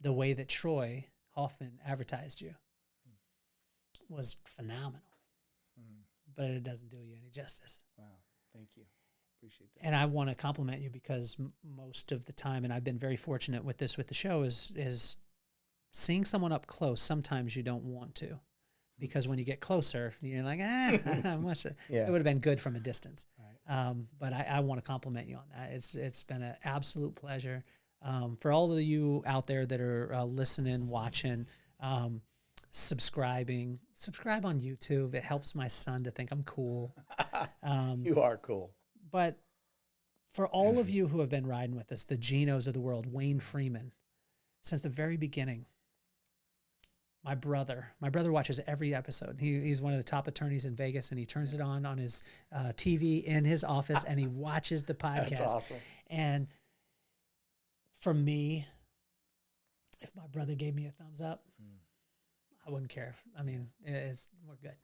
The way that Troy Hoffman advertised you was phenomenal, but it doesn't do you any justice. Wow, thank you. Appreciate that. And I want to compliment you because most of the time, and I've been very fortunate with this with the show, is seeing someone up close. Sometimes you don't want to, because when you get closer, you're like, it would have been good from a distance. Right. But I want to compliment you on that. It's been an absolute pleasure. For all of you out there that are listening, watching, subscribe on YouTube. It helps my son to think I'm cool. You are cool. But for all of you who have been riding with us, the Genos of the world, Wayne Freeman, since the very beginning, my brother watches every episode. He's one of the top attorneys in Vegas, and he turns it on his TV in his office, and he watches the podcast. That's awesome. And for me, if my brother gave me a thumbs up, I wouldn't care. I mean, we're good.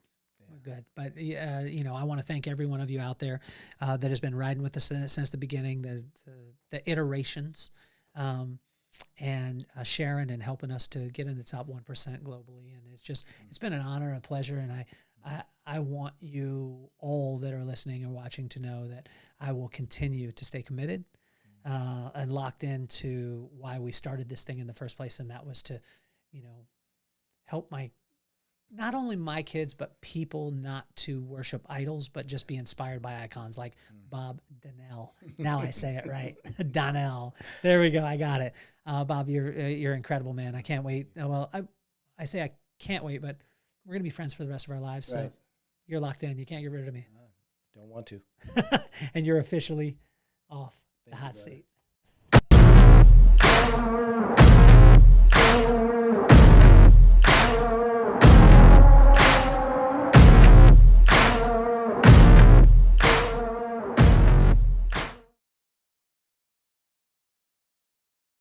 We're good. But, I want to thank every one of you out there that has been riding with us since the beginning, the iterations, and sharing and helping us to get in the top 1% globally. And it's been an honor and a pleasure. And I want you all that are listening and watching to know that I will continue to stay committed and locked into why we started this thing in the first place. And that was to, help not only my kids, but people not to worship idols, but just be inspired by icons like Bob Donnell. Now I say it right. Donnell. There we go. I got it. Bob, you're incredible, man. I can't wait. Well, I say I can't wait, but we're going to be friends for the rest of our lives. So you're locked in. You can't get rid of me. Don't want to. And you're officially off the hot seat.